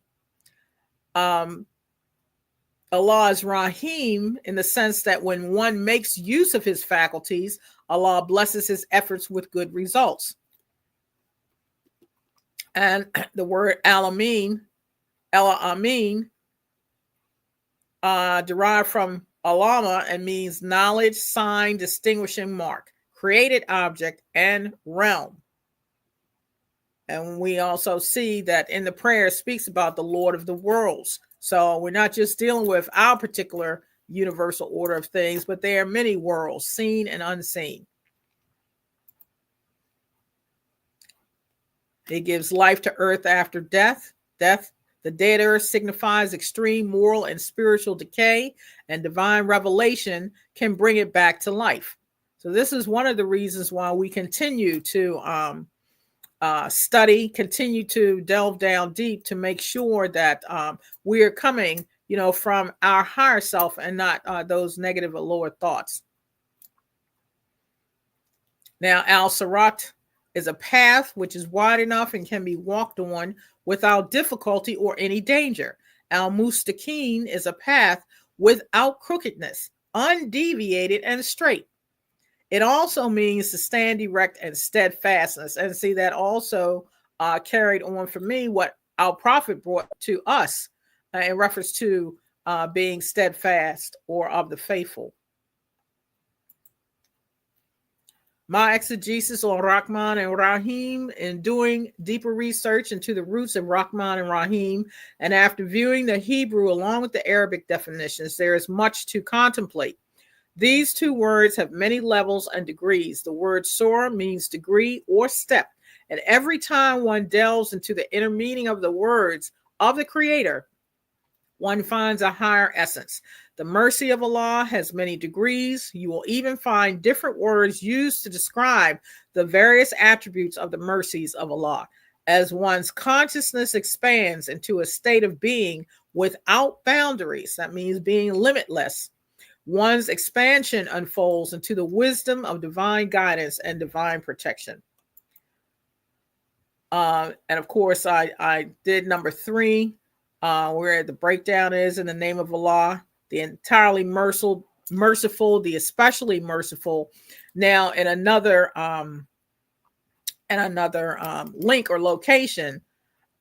Allah is Rahim in the sense that when one makes use of his faculties, Allah blesses his efforts with good results. And the word Al-Amin, derived from Alama and means knowledge, sign, distinguishing mark, created object, and realm. And we also see that in the prayer it speaks about the Lord of the worlds. So we're not just dealing with our particular universal order of things, but there are many worlds, seen and unseen. It gives life to earth after death. The dead earth signifies extreme moral and spiritual decay, and divine revelation can bring it back to life. So this is one of the reasons why we continue to study, continue to delve down deep to make sure that we are coming, from our higher self and not those negative or lower thoughts. Now, al-Sirat is a path which is wide enough and can be walked on without difficulty or any danger. Al-Mustaqim is a path without crookedness, undeviated and straight. It also means to stand erect and steadfastness. And see, that also carried on for me what our prophet brought to us in reference to being steadfast or of the faithful. My exegesis on Rahman and Rahim, in doing deeper research into the roots of Rahman and Rahim, and after viewing the Hebrew along with the Arabic definitions, there is much to contemplate. These two words have many levels and degrees. The word surah means degree or step, and every time one delves into the inner meaning of the words of the Creator, one finds a higher essence. The mercy of Allah has many degrees. You will even find different words used to describe the various attributes of the mercies of Allah. As one's consciousness expands into a state of being without boundaries, that means being limitless, one's expansion unfolds into the wisdom of divine guidance and divine protection. And of course, I did number 3. Where the breakdown is in the name of Allah, the entirely merciful, the especially merciful. Now, in another link or location,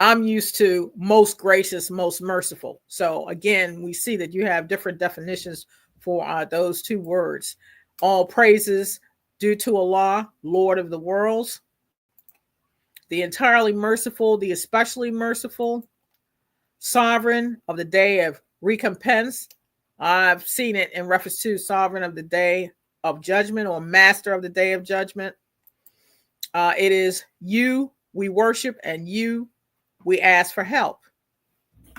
I'm used to most gracious, most merciful. So again, we see that you have different definitions for those two words. All praises due to Allah, Lord of the worlds, the entirely merciful, the especially merciful, sovereign of the day of recompense. I've seen it in reference to sovereign of the day of judgment or master of the day of judgment. It is you we worship and you we ask for help.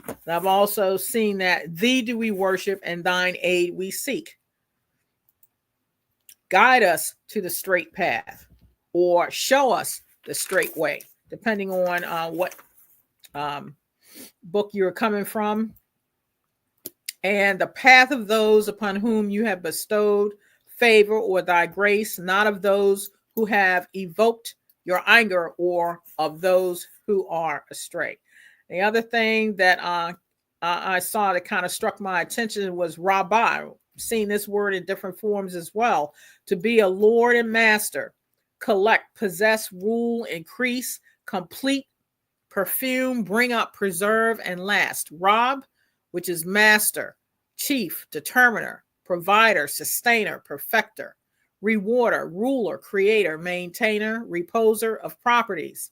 And I've also seen that thee do we worship and thine aid we seek. Guide us to the straight path or show us the straight way, depending on what book you're coming from, and the path of those upon whom you have bestowed favor or thy grace, not of those who have evoked your anger or of those who are astray. The other thing that I saw that kind of struck my attention was Rabbah. Seen this word in different forms as well. To be a lord and master, collect, possess, rule, increase, complete, perfume, bring up, preserve, and last. Rab, which is master, chief, determiner, provider, sustainer, perfecter, rewarder, ruler, creator, maintainer, reposer of properties,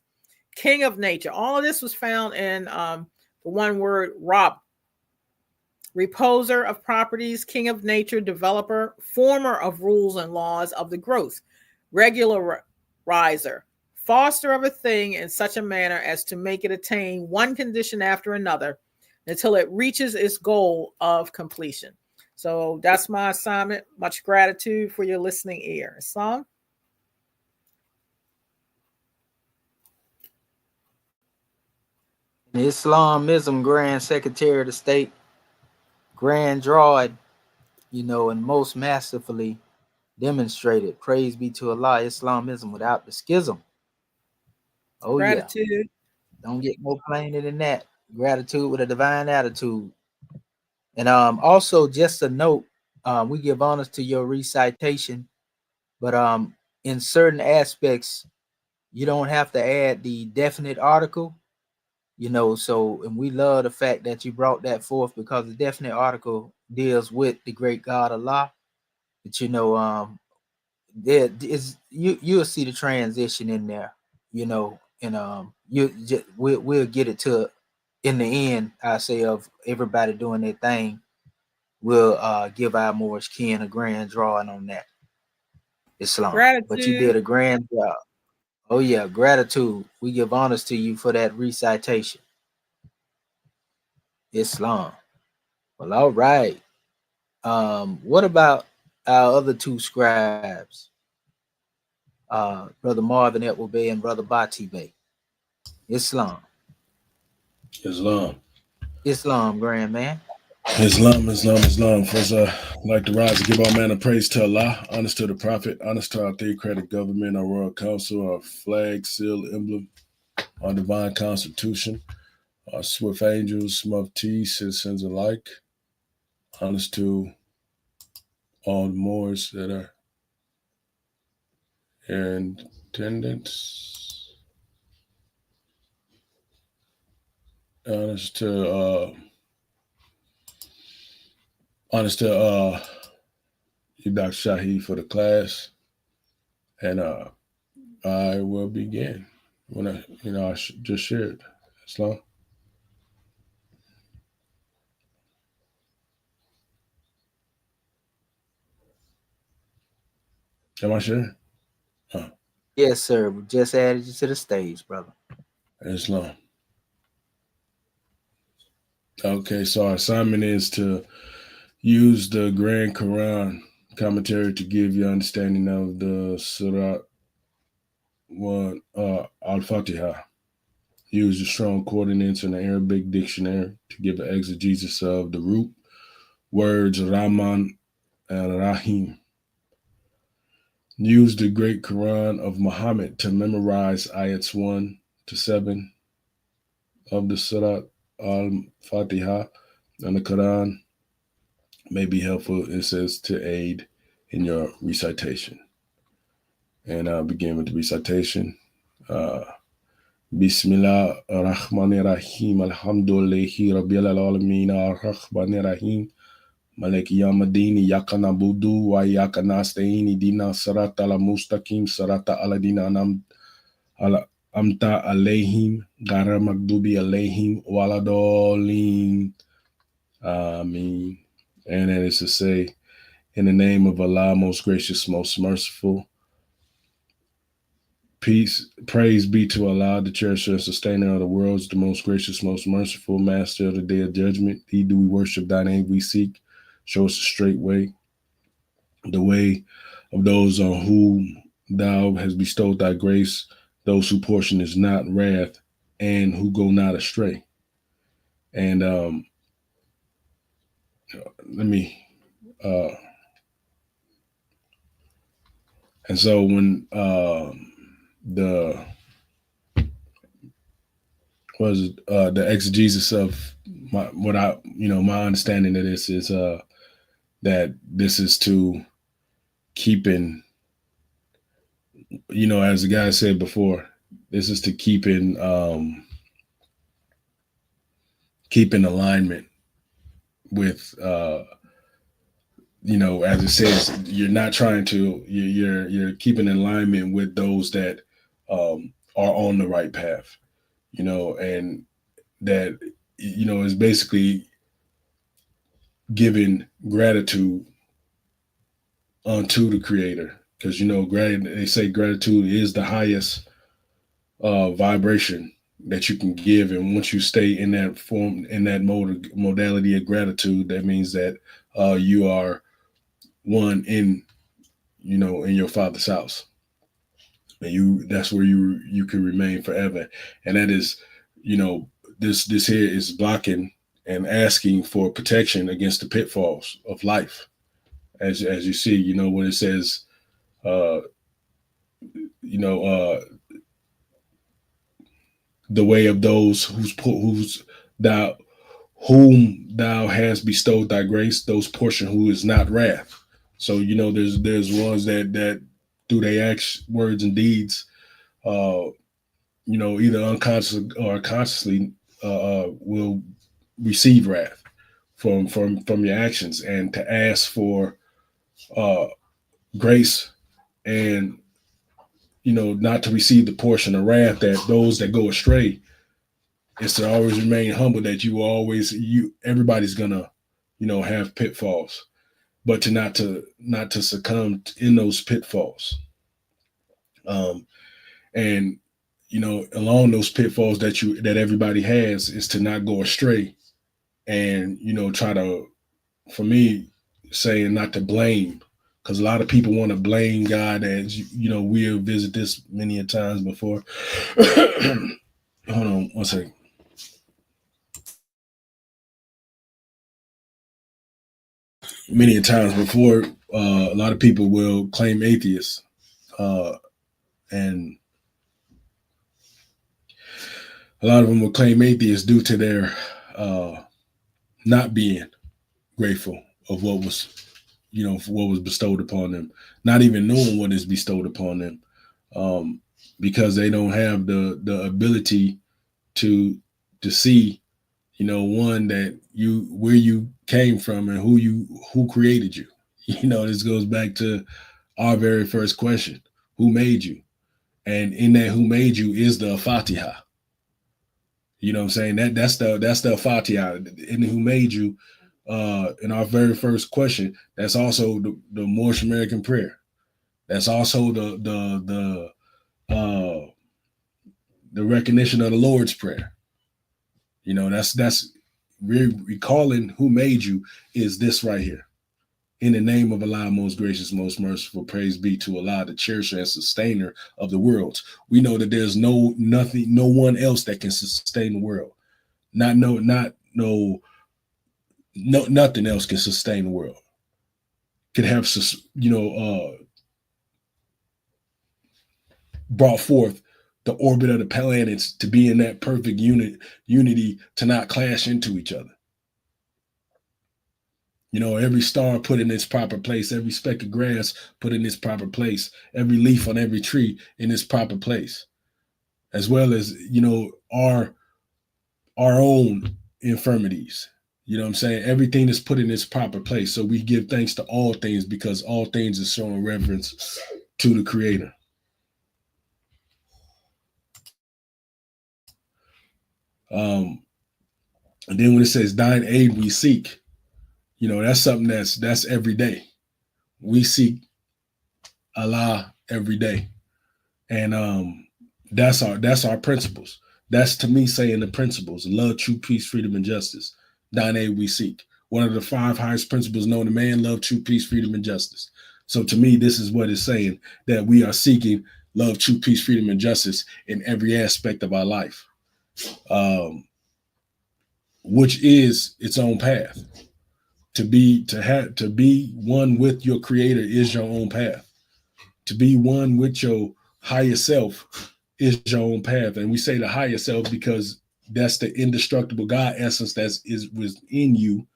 king of nature. All of this was found in the one word Rab. Reposer of properties, king of nature, developer, former of rules and laws of the growth, regularizer, foster of a thing in such a manner as to make it attain one condition after another until it reaches its goal of completion. So that's my assignment. Much gratitude for your listening ear. Islam. Islamism Grand Secretary of the State, Grand Drawed, and most masterfully demonstrated. Praise be to Allah, Islamism without the schism. Oh, Gratitude. Yeah. Don't get more plainer than that. Gratitude with a divine attitude. And also, just a note, we give honors to your recitation, but in certain aspects, you don't have to add the definite article, so, and we love the fact that you brought that forth because the definite article deals with the great God Allah. But there is you'll see the transition in there, and we'll get it to in the end. I say of everybody doing their thing, we'll give our Moorish kin a grand drawing on that. Islam. Gratitude. But you did a grand job. Oh yeah, gratitude. We give honors to you for that recitation. Islam. Well, all right. What about our other two scribes? Brother Marvin Edward Bey and Brother Bati Bey. Islam. Islam, grand man. Islam. First, I'd like to rise and give all man a praise to Allah, honest to the Prophet, honest to our theocratic government, our royal council, our flag, seal, emblem, our divine constitution, our swift angels, muftis, citizens alike, honest to all the Moors that are in attendance, honest to Honest to you, Dr. Shahi, for the class, and I will begin when I just shared. Islam. Am I sharing? Yes, sir. We just added you to the stage, brother. Islam. Okay, so our assignment is to use the Grand Quran commentary to give you understanding of the Surah 1 Al-Fatiha. Use the strong coordinates in the Arabic dictionary to give an exegesis of the root words Rahman and Rahim. Use the Great Quran of Muhammad to memorize ayats 1 to 7 of the Surah Al-Fatiha, and the Quran may be helpful, it says, to aid in your recitation. And I'll begin with the recitation. Bismillah ar-Rahman ar-Rahim, alhamdulillahi rabbil alamin, ar-Rahman ar-Rahim, Malik Yamadini, Yakana Budu, wa Yakana Staini, Dina Sarata al Mustaqim, Sarata Aladina Anam Amta Alayhim, Gara Magdubi Alayhim, Waladolin. Ameen. And that is to say, in the name of Allah, most gracious, most merciful. Peace, praise be to Allah, the cherisher and sustainer of the worlds, the most gracious, most merciful, master of the day of judgment. Thee do we worship, thy name we seek. Show us the straight way, the way of those on whom thou hast bestowed thy grace, those whose portion is not wrath, and who go not astray. And and so when the exegesis of my understanding of this is that this is to keeping, as the guy said before, this is to keeping alignment with as it says, you're not trying to, you're keeping alignment with those that are on the right path, and that is basically giving gratitude unto the Creator, because they say gratitude is the highest vibration that you can give, and once you stay in that form, in that modality of gratitude, that means that you are one in your Father's house, and that's where you can remain forever. And that is, this here is blocking and asking for protection against the pitfalls of life, as you see, when it says the way of those whom thou hast bestowed thy grace, those portion who is not wrath. So there's ones that through their acts, words, and deeds, either unconsciously or consciously, will receive wrath from your actions, and to ask for grace, and not to receive the portion of wrath that those that go astray, is to always remain humble, that everybody's gonna have pitfalls, but to not to succumb in those pitfalls, and along those pitfalls that everybody has, is to not go astray, and try to, for me, saying not to blame, because a lot of people want to blame God, as we have visited this many a times before. Hold on one second. Many times before, a lot of people will claim atheists, and a lot of them will claim atheists due to their not being grateful of what was, what was bestowed upon them, not even knowing what is bestowed upon them, because they don't have the ability to see, one that where you came from and who created you. This goes back to our very first question: who made you? And in that who made you is the Fatiha. You know what I'm saying? That's the Fatiha. In who made you, in our very first question, that's also the Moorish American prayer. That's also the recognition of the Lord's Prayer. That's recalling who made you is this right here. In the name of Allah, most gracious, most merciful, praise be to Allah, the cherisher and sustainer of the worlds. We know that there's no one else that can sustain the world. Nothing else can sustain the world. Could have, brought forth the orbit of the planets to be in that perfect unity to not clash into each other. Every star put in its proper place, every speck of grass put in its proper place, every leaf on every tree in its proper place, as well as, our own infirmities. You know what I'm saying? Everything is put in its proper place. So we give thanks to all things because all things is showing reverence to the Creator. And then when it says thine aid we seek, that's something that's every day. We seek Allah every day. And that's our principles. That's, to me, saying the principles: love, truth, peace, freedom, and justice. Thine aid we seek. One of the 5 highest principles known to man: love, truth, peace, freedom, and justice. So to me, this is what it's saying, that we are seeking love, truth, peace, freedom, and justice in every aspect of our life. Which is its own path. To be one with your Creator is your own path. To be one with your higher self is your own path. And we say the higher self because that's the indestructible God essence that was in you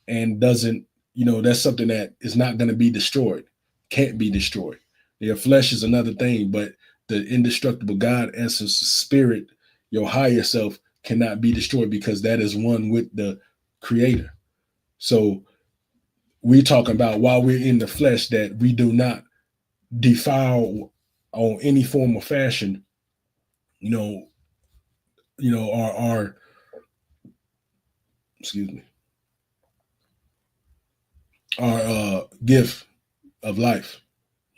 and doesn't, that's something that is not going to be destroyed, can't be destroyed. Your flesh is another thing, but the indestructible God essence, spirit, your higher self, cannot be destroyed because that is one with the Creator. So we're talking about, while we're in the flesh, that we do not defile on any form or fashion, our our gift of life,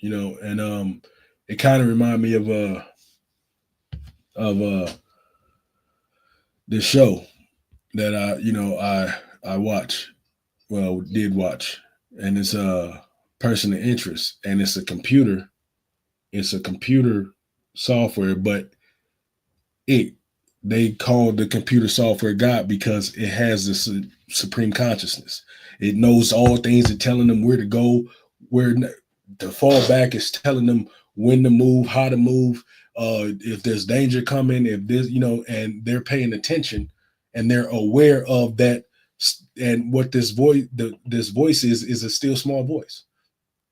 and it kind of reminded me of this show that I did watch, and it's a person of interest, and it's a computer software, but they call the computer software God because it has this supreme consciousness. It knows all things. It's telling them where to go, where to fall back. It's telling them when to move, how to move, if there's danger coming, if there's, and they're paying attention and they're aware of that. And what this voice is a still small voice.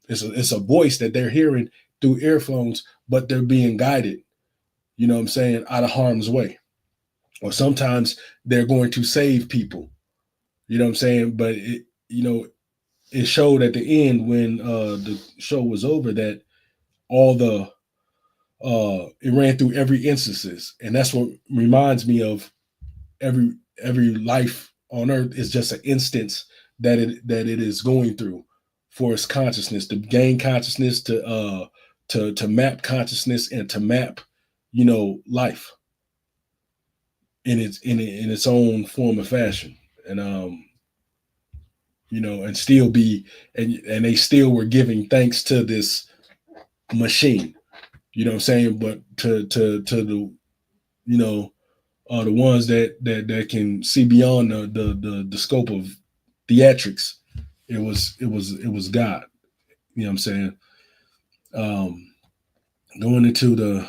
It's a voice that they're hearing through earphones, but they're being guided, out of harm's way. Or sometimes they're going to save people, but it showed at the end when the show was over that all it ran through every instances. And that's what reminds me of every life on earth is just an instance that it is going through for its consciousness, to gain consciousness, to map consciousness, and to map, life in its own form of fashion. And and still be, and they still were giving thanks to this machine, but to the, the ones that can see beyond the scope of theatrics, it was God. You know what I'm saying? Going into the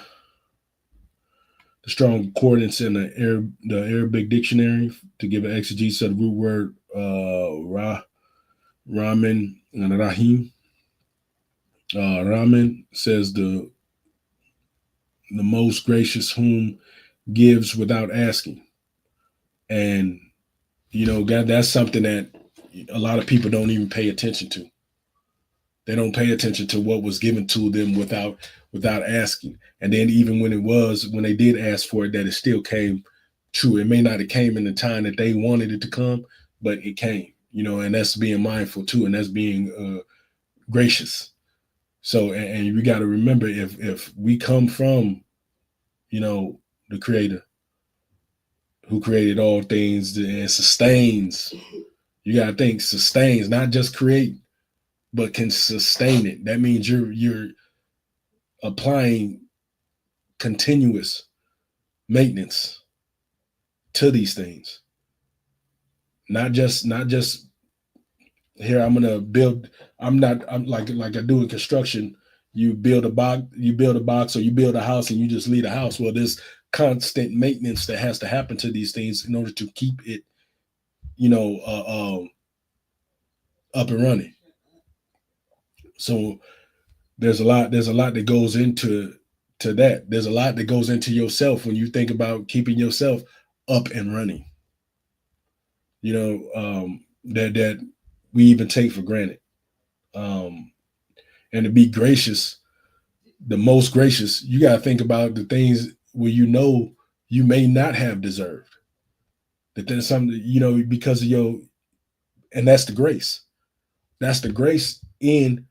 strong concordance in the Arabic dictionary to give an exegesis of the root word Ramin and Rahim. Ramin says the most gracious, whom gives without asking. And God, that's something that a lot of people don't even pay attention to. They don't pay attention to what was given to them without asking. And then even when they did ask for it, that it still came true. It may not have came in the time that they wanted it to come, but it came, and that's being mindful too. And that's being gracious. So, and we got to remember, if we come from, the Creator who created all things and sustains, you got to think sustains, not just create, but can sustain it. That means you're applying continuous maintenance to these things. Not just here, I'm like I do in construction. You build a box, or you build a house, and you just leave a house. Well, there's constant maintenance that has to happen to these things in order to keep it, up and running. So there's a lot that goes into that. There's a lot that goes into yourself when you think about keeping yourself up and running. That we even take for granted. And to be gracious, the most gracious, you got to think about the things where you may not have deserved. That there's something, because of and that's the grace. That's the grace in,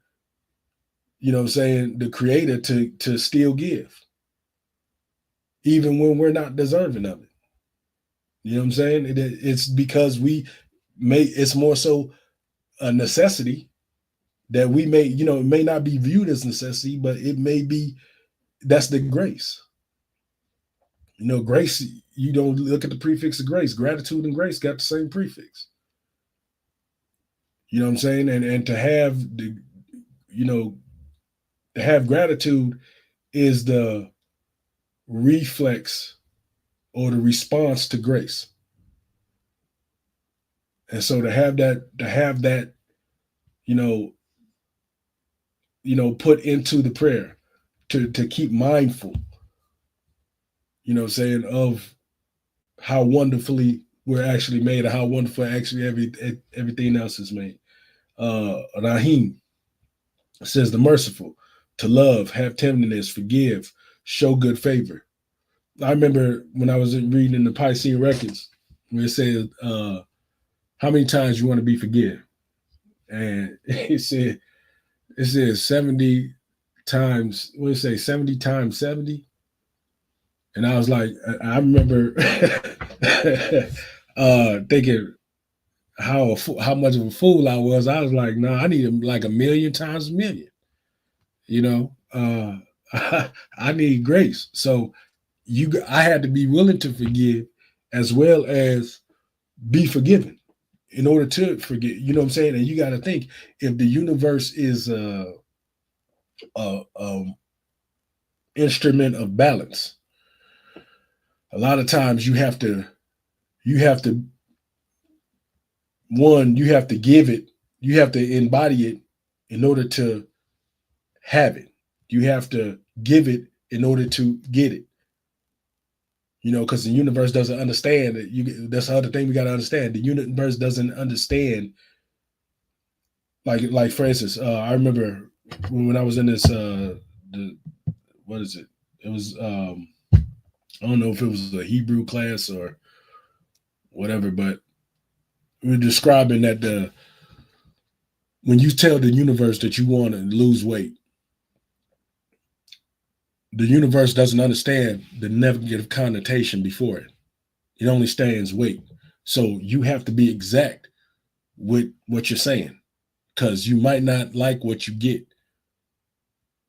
the Creator to still give, even when we're not deserving of it. You know what I'm saying? It's because it's more so a necessity that we may, it may not be viewed as necessity, but it may be, that's the grace. Grace, you don't look at the prefix of grace. Gratitude and grace got the same prefix. You know what I'm saying? And to have to have gratitude is the reflex or the response to grace. And so to have that, put into the prayer, to keep mindful, saying of how wonderfully we're actually made, and how wonderful actually everything else is made. Rahim says the merciful, to love, have tenderness, forgive, show good favor. I remember when I was reading in the Piscean records, where it said, how many times you want to be forgiven? And it said 70 times, what did it say, 70 times 70? And I was like, I remember thinking how much of a fool I was. I was like, no, I need like a million times a million. I need grace. So I had to be willing to forgive as well as be forgiven in order to forget. You know what I'm saying? And you got to think, if the universe is a instrument of balance, a lot of times you have to give it, you have to embody it in order to have it. You have to give it in order to get it. Because the universe doesn't understand that. That's the other thing we got to understand. The universe doesn't understand. Like for instance, I remember when I was in this, what is it? It was, I don't know if it was a Hebrew class or whatever, but we were describing that when you tell the universe that you want to lose weight, the universe doesn't understand the negative connotation before it. It only stands weight. So you have to be exact with what you're saying, because you might not like what you get.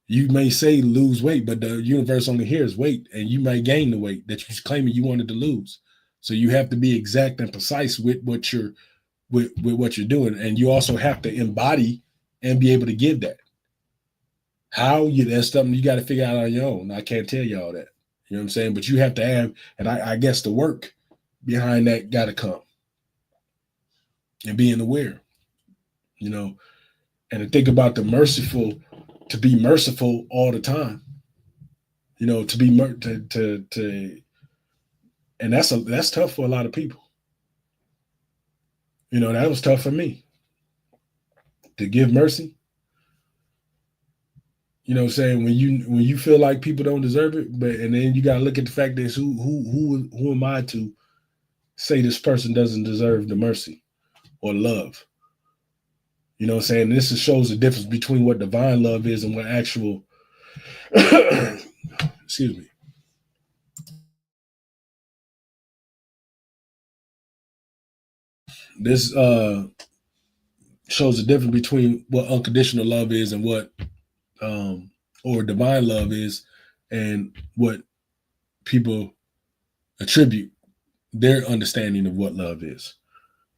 You may say lose weight, but the universe only hears weight, and you might gain the weight that you're claiming you wanted to lose. So you have to be exact and precise with what you're doing, and you also have to embody and be able to give that. That's something you got to figure out on your own. I can't tell you all that. You know what I'm saying? But you have to have, and I guess the work behind that got to come, and being aware, and to think about the merciful, to be merciful all the time, to be and that's tough for a lot of people. That was tough for me to give mercy. Saying when you feel like people don't deserve it, and then you gotta look at the fact that who am I to say this person doesn't deserve the mercy or love? This shows the difference between what divine love is and what actual excuse me. This shows the difference between what unconditional love is and what or divine love is, and what people attribute their understanding of what love is.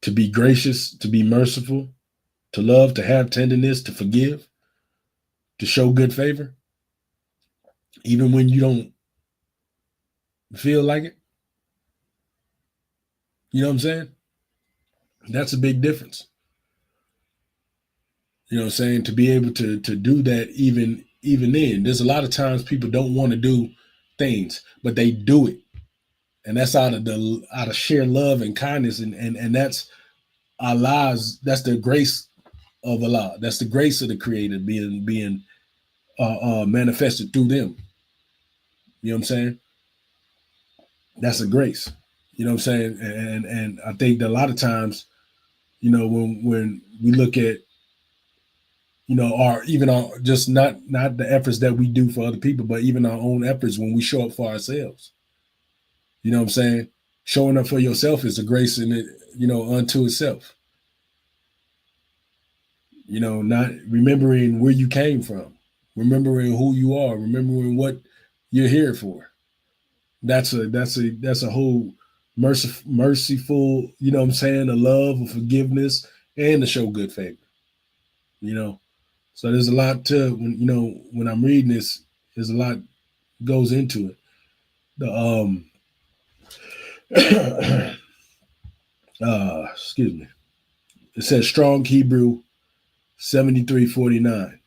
To be gracious, to be merciful, to love, to have tenderness, to forgive, to show good favor, even when you don't feel like it. You know what I'm saying? That's a big difference. To be able to do that even then. There's a lot of times people don't want to do things, but they do it. And that's out of sheer love and kindness, and that's Allah's, that's the grace of Allah. That's the grace of the Creator being manifested through them. You know what I'm saying? That's a grace. You know what I'm saying? And I think that a lot of times, when we look at, our just not the efforts that we do for other people, but even our own efforts when we show up for ourselves. You know what I'm saying? Showing up for yourself is a grace in it, unto itself. Not remembering where you came from, remembering who you are, remembering what you're here for. That's a whole merciful, you know what I'm saying, a love, a forgiveness, and to show good favor. So there's a lot to when I'm reading this, there's a lot goes into it. The excuse me. It says Strong Hebrew 7349.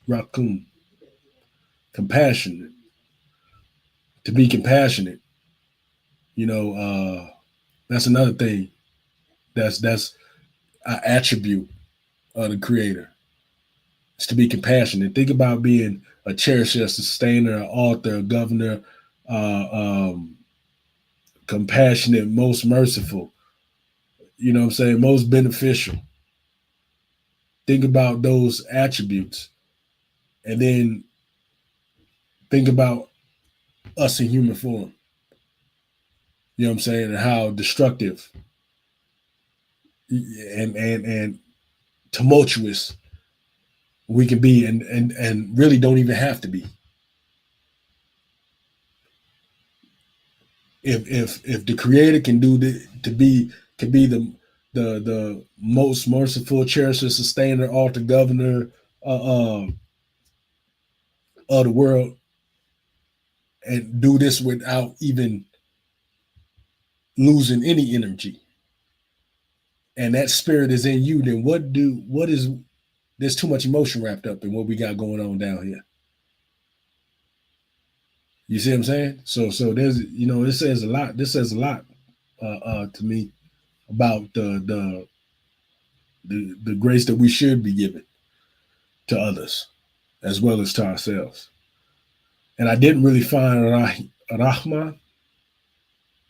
Rakum. Compassionate. To be compassionate. That's another thing. That's an attribute of the Creator. It's to be compassionate. Think about being a cherisher, a sustainer, an author, a governor, compassionate, most merciful. You know what I'm saying? Most beneficial. Think about those attributes. And then think about us in human form. You know what I'm saying? And how destructive and tumultuous we can be, and really don't even have to be. If the Creator can do to be the most merciful, cherisher, sustainer, author, governor of the world, and do this without even losing any energy, and that spirit is in you, then there's too much emotion wrapped up in what we got going on down here. You see what I'm saying? So there's, this says a lot. This says a lot to me about the grace that we should be giving to others as well as to ourselves. And I didn't really find Rahman,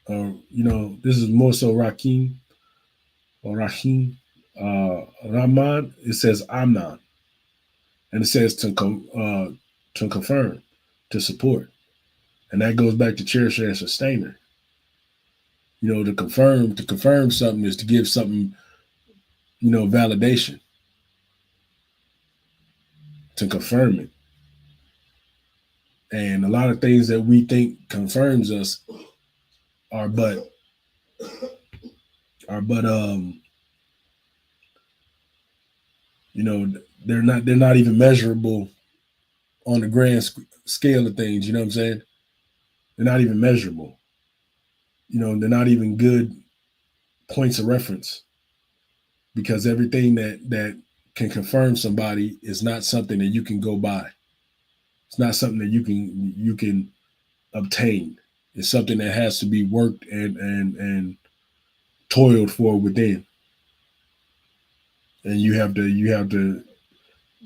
this is more so Rakim or Rahim. Rahman, it says Amnan, and it says to confirm, to support, and that goes back to cherisher and sustainer. To confirm something is to give something, validation, to confirm it. And a lot of things that we think confirms us are but they're not even measurable on the grand scale of things. You know what I'm saying? They're not even measurable. They're not even good points of reference, because everything that can confirm somebody is not something that you can go by. It's not something that you can obtain. It's something that has to be worked and toiled for within. And you have to,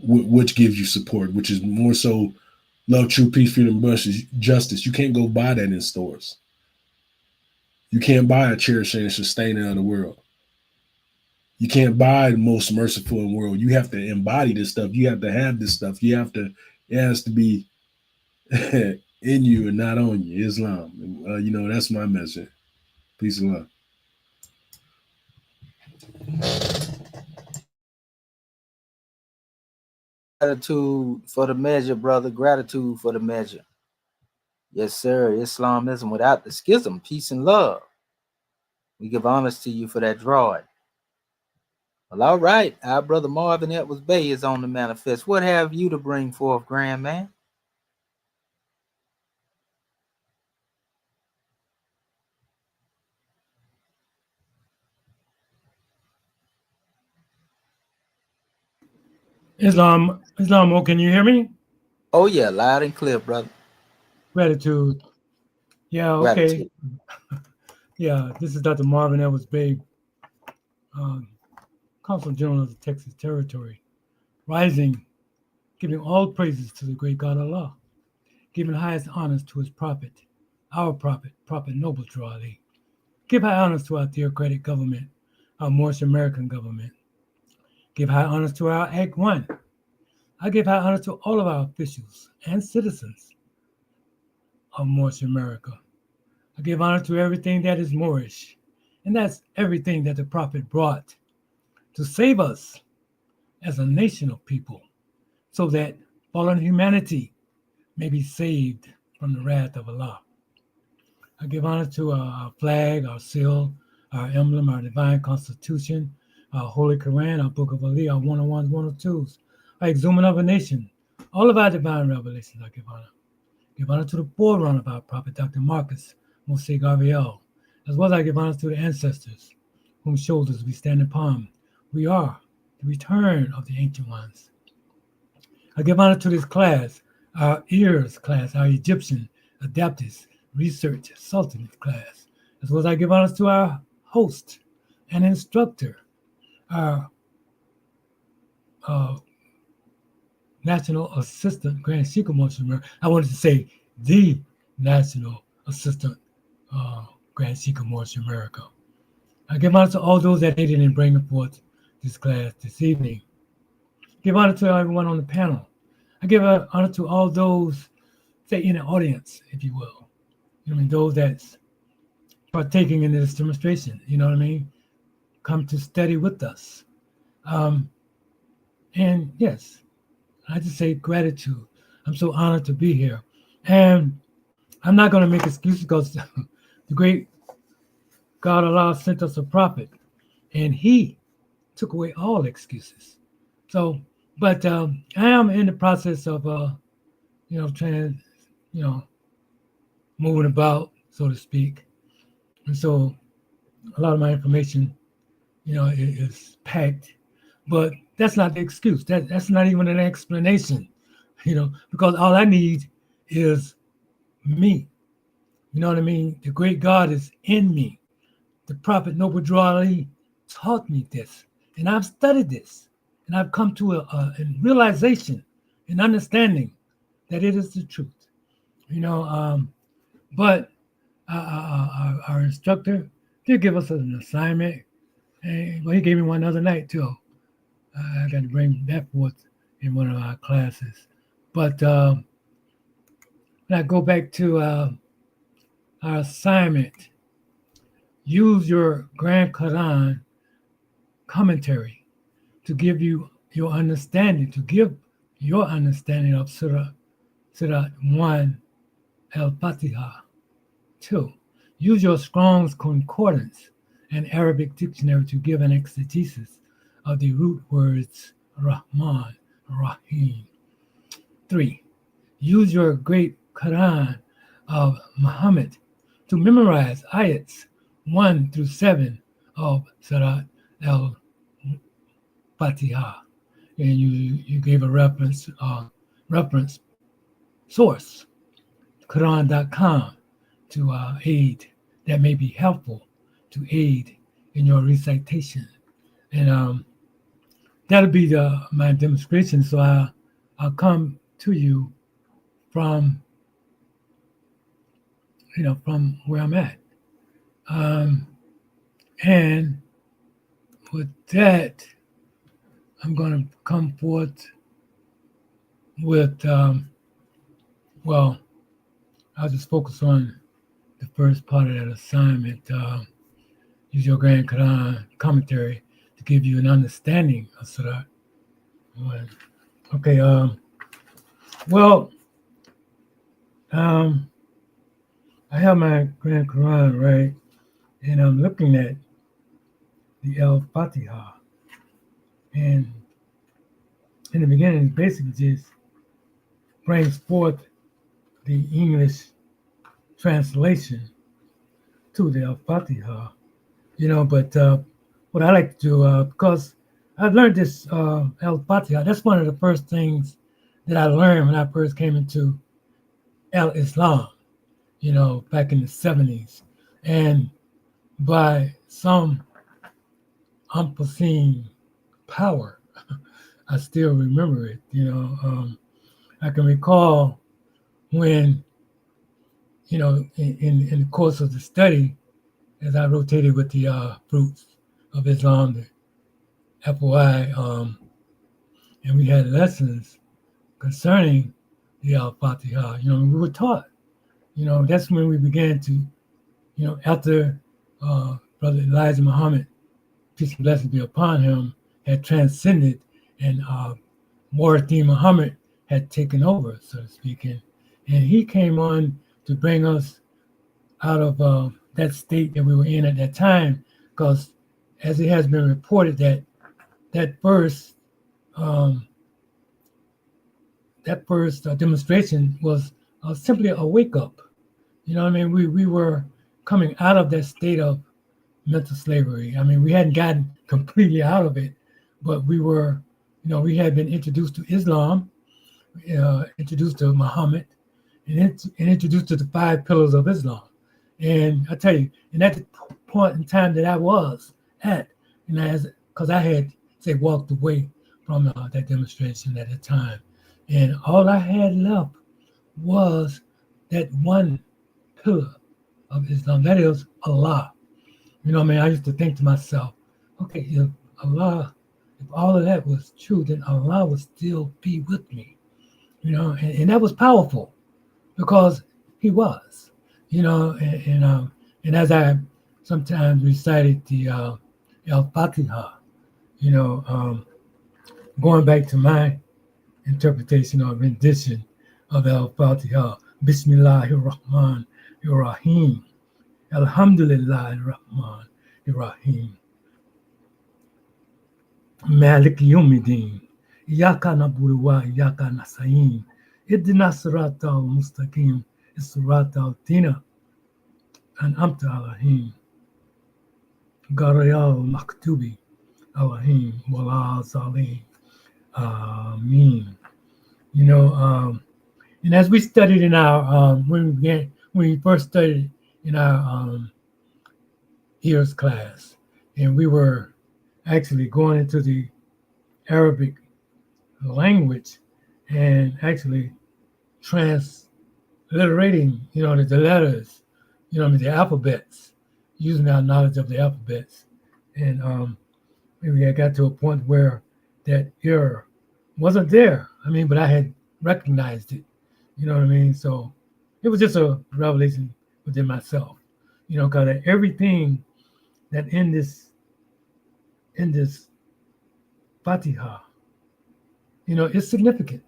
which gives you support, which is more so love, truth, peace, freedom, justice. You can't go buy that in stores. You can't buy a cherishing and sustaining of the world. You can't buy the most merciful in the world. You have to embody this stuff. You have to have this stuff. It has to be in you and not on you. Islam. That's my message. Peace and love. Gratitude for the measure, brother. Gratitude for the measure. Yes, sir. Islamism without the schism, peace and love. We give honors to you for that drawing. Well, all right. Our brother Marvin Edwards Bay is on the manifest. What have you to bring forth, grand man? Islam, can you hear me? Oh, yeah, loud and clear, brother. Gratitude. Yeah, okay. Gratitude. Yeah, this is Dr. Marvin Edwards Bay, Consul General of the Texas Territory, rising, giving all praises to the great God Allah, giving highest honors to his prophet, our prophet, Prophet Noble Drew Ali. Give high honors to our theocratic government, our Moorish American government. Give high honors to our Act 1. I give high honor to all of our officials and citizens of Moorish America. I give honor to everything that is Moorish, and that's everything that the prophet brought to save us as a nation of people, so that fallen humanity may be saved from the wrath of Allah. I give honor to our flag, our seal, our emblem, our divine constitution, our Holy Quran, our Book of Ali, our 101s, 102s, our exhuming of a nation, all of our divine revelations I give honor. Give honor to the forerunner of our prophet, Dr. Marcus Mose Garvey, as well as I give honor to the ancestors, whose shoulders we stand upon. We are the return of the ancient ones. I give honor to this class, our E.A.R.S class, our Egyptian Adeptus Research Sultanate class, as well as I give honor to our host and instructor, our National Assistant Grand Sheikh Moorish America. I wanted to say the National Assistant Grand Sheikh Moorish America. I give honor to all those that aided in bringing forth this class this evening. Give honor to everyone on the panel. I give honor to all those, say, in the audience, if you will. You know what I mean? Those that's partaking in this demonstration, you know what I mean? Come to study with us. And yes, I just say gratitude. I'm so honored to be here. And I'm not going to make excuses because the great God Allah sent us a prophet and he took away all excuses. So, but I am in the process of, trying, moving about, so to speak. And so a lot of my information, is packed, but that's not the excuse. That's not even an explanation, because all I need is me. You know what I mean? The great God is in me. The prophet Noble Drew Ali taught me this, and I've studied this, and I've come to a realization and understanding that it is the truth. But our instructor did give us an assignment, and he gave me one the other night too. I got to bring that forth in one of our classes. But when I go back to our assignment, use your Grand Quran commentary to give you your understanding, of Surah 1 Al-Fatiha. 2. Use your Strong's Concordance and Arabic dictionary to give an exegesis of the root words Rahman, Rahim. 3. Use your great Quran of Muhammad to memorize ayats 1 through 7 of Surah Al-Fatiha. And you gave a reference source, Quran.com, to aid, that may be helpful to aid in your recitation. And that'll be my demonstration. So I'll come to you from from where I'm at. And with that, I'm going to come forth with, well, I'll just focus on the first part of that assignment. Use your Grand Quran commentary to give you an understanding of Surah. Okay, well, I have my Grand Quran, right? And I'm looking at the Al-Fatiha. And in the beginning, it basically just brings forth the English translation to the Al-Fatiha. But what I like to do, because I've learned this Al-Fatiha, that's one of the first things that I learned when I first came into Al-Islam, back in the 70s. And by some unforeseen power, I still remember it. I can recall when, in the course of the study, as I rotated with the fruits of Islam, the FOI, and we had lessons concerning the Al-Fatiha. We were taught. That's when we began to, after Brother Elijah Muhammad, peace and blessings be upon him, had transcended, and Moorish Muhammad had taken over, so to speak. And he came on to bring us out of that state that we were in at that time, because as it has been reported that first demonstration was simply a wake up. We were coming out of that state of mental slavery. We hadn't gotten completely out of it, but we were, we had been introduced to Islam, introduced to Muhammad, and introduced to the 5 pillars of Islam. And I tell you, and at the point in time that I was at, because I had, walked away from that demonstration at the time, and all I had left was that one pillar of Islam, that is Allah. I used to think to myself, okay, if all of that was true, then Allah would still be with me, and that was powerful, because He was, and as I sometimes recited the Al-Fatiha, going back to my interpretation or rendition of Al-Fatiha, Bismillahir Rahmanir Rahim, Alhamdulillahir Rahmanir Rahim, Malik Yawmiddin, Iyyaka na'budu wa iyyaka nasta'in, Ihdinas siratal mustaqim, siratal ladzina an'amta alaihim, ghayril maghdubi alaihim waladdallin. Ameen. And as we studied in our when we first studied in our E.A.R.S class, and we were actually going into the Arabic language and actually transliterating, the letters, the alphabets, using our knowledge of the alphabets. And maybe I got to a point where that error wasn't there. But I had recognized it. So it was just a revelation within myself. Because everything that in this Fatiha, is significant.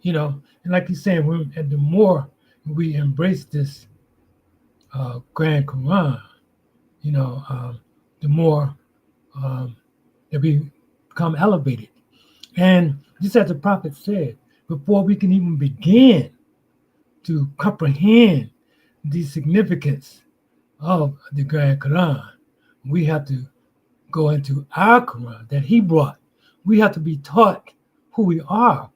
And like you're saying, the more we embrace this Grand Quran, the more that we become elevated. And just as the prophet said, before we can even begin to comprehend the significance of the Grand Quran, we have to go into our Quran that he brought. We have to be taught who we are.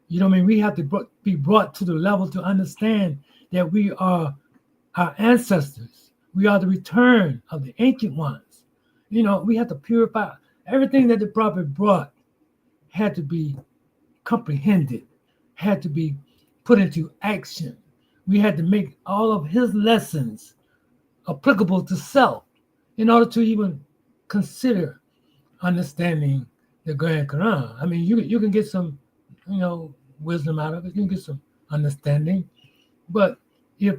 We have to be brought to the level to understand that we are our ancestors. We are the return of the ancient ones. We have to purify everything that the prophet brought. Had to be comprehended, had to be put into action. We had to make all of his lessons applicable to self in order to even consider understanding the Grand Quran. I mean, you can get some, wisdom out of it. You can get some understanding, but if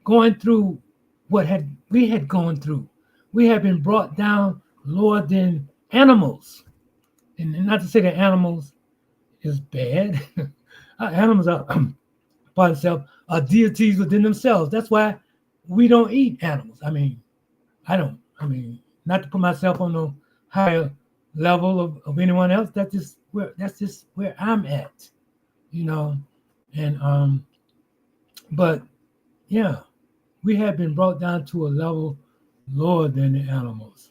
going through what we had gone through, we had been brought down lower than animals, and not to say that animals is bad. Animals are by themselves are deities within themselves. That's why we don't eat animals. I mean, I don't. I mean, not to put myself on a higher level of anyone else. That's just where I'm at, And but yeah, we have been brought down to a level lower than the animals,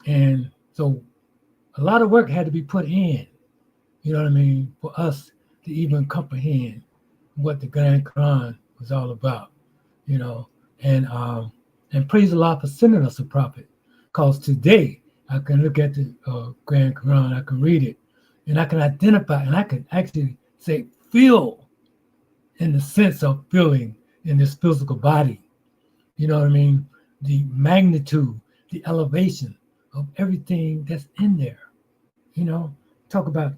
and so a lot of work had to be put in, for us to even comprehend what the Grand Quran was all about, and praise Allah for sending us a prophet, because today I can look at the Grand Quran, I can read it, and I can identify, and I can actually say feel in the sense of feeling in this physical body, the magnitude, the elevation of everything that's in there. Talk about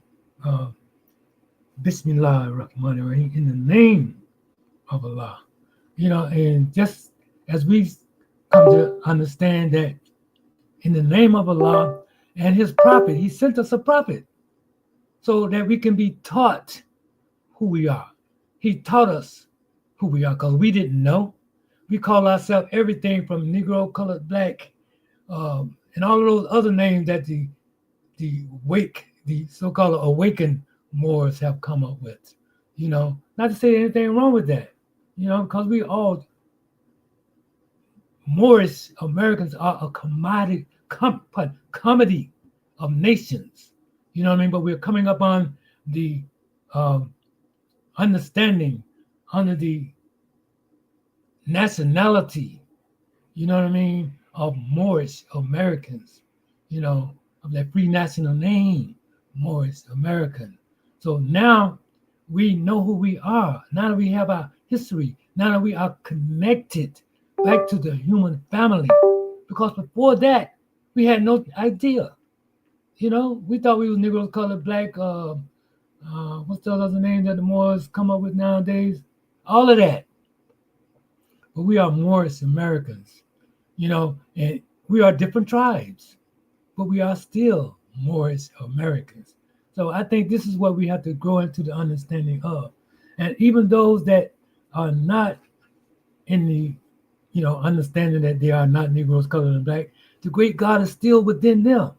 Bismillah ar-Rahman ar-Rahim, in the name of Allah. And just as we come to understand that in the name of Allah and his prophet, he sent us a prophet so that we can be taught who we are. He taught us who we are because we didn't know. We call ourselves everything from Negro, colored, black, and all of those other names that the so-called awakened Moors have come up with. Not to say anything wrong with that, because we all Moorish Americans are a comedy of nations. But we're coming up on the understanding under the nationality, of Moorish Americans, of that free national name, Moorish American. So now we know who we are. Now that we have our history, now that we are connected back to the human family, because before that, we had no idea. We thought we was Negro, colored, black, what's the other name that the Moors come up with nowadays? All of that. But we are Moorish Americans, and we are different tribes, but we are still Moorish Americans. So I think this is what we have to grow into the understanding of. And even those that are not in the, understanding that they are not Negroes, colored, and black, the great God is still within them.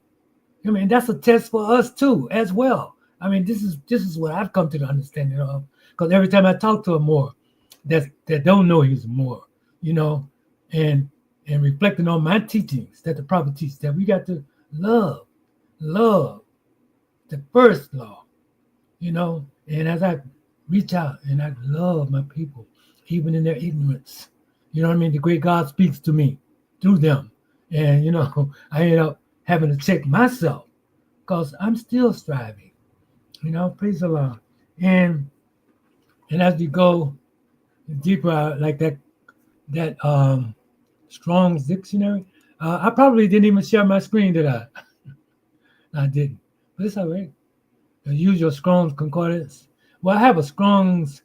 That's a test for us too, as well. This is what I've come to the understanding of. Because every time I talk to a Moor that don't know he's a Moor, and reflecting on my teachings that the prophet teaches, that we got to love the first law, and as I reach out and I love my people, even in their ignorance, the great God speaks to me through them. And, I end up having to check myself because I'm still striving, praise Allah. And as we go deeper, like that Strong's dictionary, I probably didn't even share my screen, did I? I didn't, but it's all right. Use your Strong's concordance. Well, I have a Strong's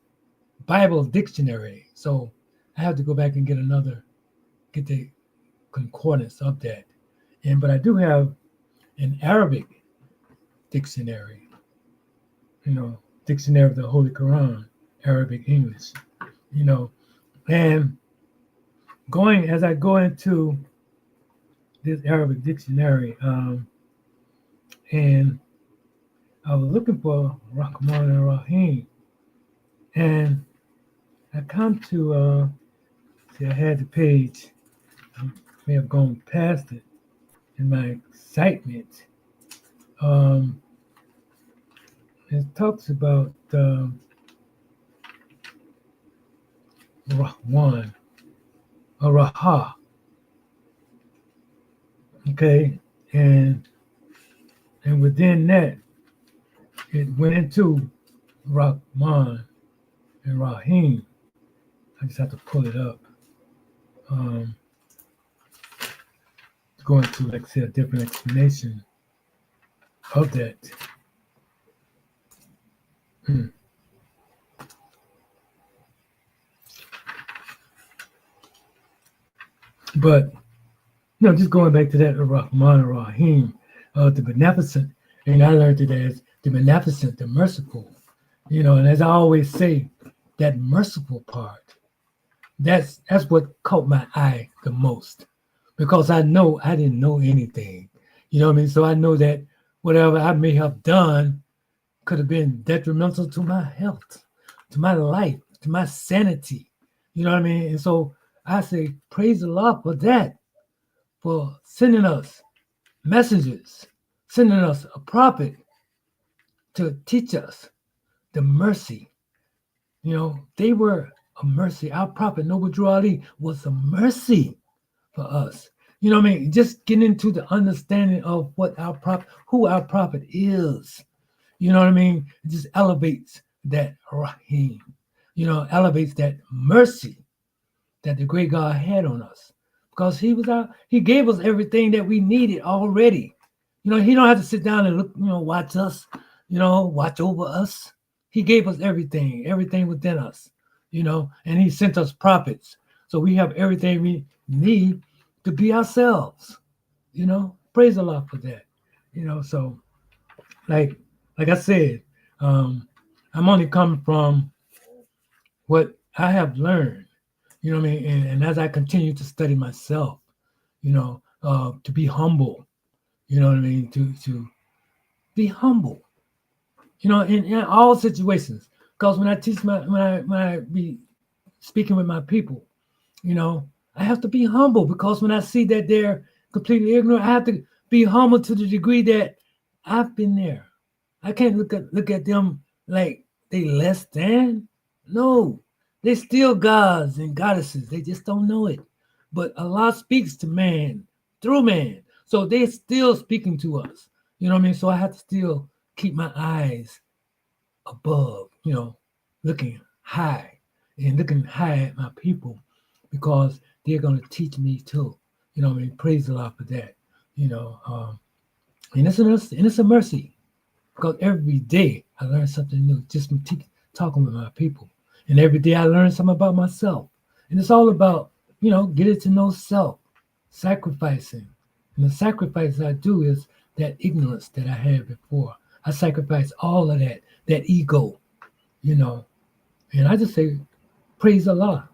Bible dictionary, so I have to go back and get the concordance of that. But I do have an Arabic dictionary, dictionary of the Holy Quran, Arabic English, and as I go into this Arabic dictionary, and I was looking for Rahman and Rahim, and I come to see, I had the page. I may have gone past it in my excitement. It talks about Rahman, or Raha, Okay, and within that, it went into Rahman and Rahim. I just have to pull it up. Go into, like I said, a different explanation of that. But just going back to that Rahman and Rahim, the beneficent, and I learned it as the beneficent, the merciful. And as I always say, that merciful part, that's what caught my eye the most, because I know I didn't know anything. You know what I mean? So I know that whatever I may have done could have been detrimental to my health, to my life, to my sanity. You know what I mean? And so I say, praise the Lord for that, for sending us messengers, sending us a prophet to teach us the mercy. They were a mercy. Our prophet, Noble Drew Ali, was a mercy for us. You know what I mean? Just getting into the understanding of what who our prophet is. You know what I mean? It just elevates that Rahim. Elevates that mercy that the great God had on us. Because he gave us everything that we needed already. He don't have to sit down and look, watch us, watch over us. He gave us everything within us, and he sent us prophets. So we have everything we need to be ourselves, praise Allah for that, so like I said, I'm only coming from what I have learned, what I mean? And as I continue to study myself, to be humble, what I mean? To be humble, in all situations. Because when I teach when I be speaking with my people, I have to be humble, because when I see that they're completely ignorant, I have to be humble to the degree that I've been there. I can't look at them like they less than. No, they're still gods and goddesses. They just don't know it. But Allah speaks to man through man. So they're still speaking to us. You know what I mean? So I have to still keep my eyes above, looking high at my people, because they're going to teach me too. What I mean? Praise Allah for that. And it's a mercy, because every day I learn something new just from talking with my people. And every day I learn something about myself. And it's all about, getting to know self, sacrificing. And the sacrifice I do is that ignorance that I had before. I sacrifice all of that ego, And I just say, praise Allah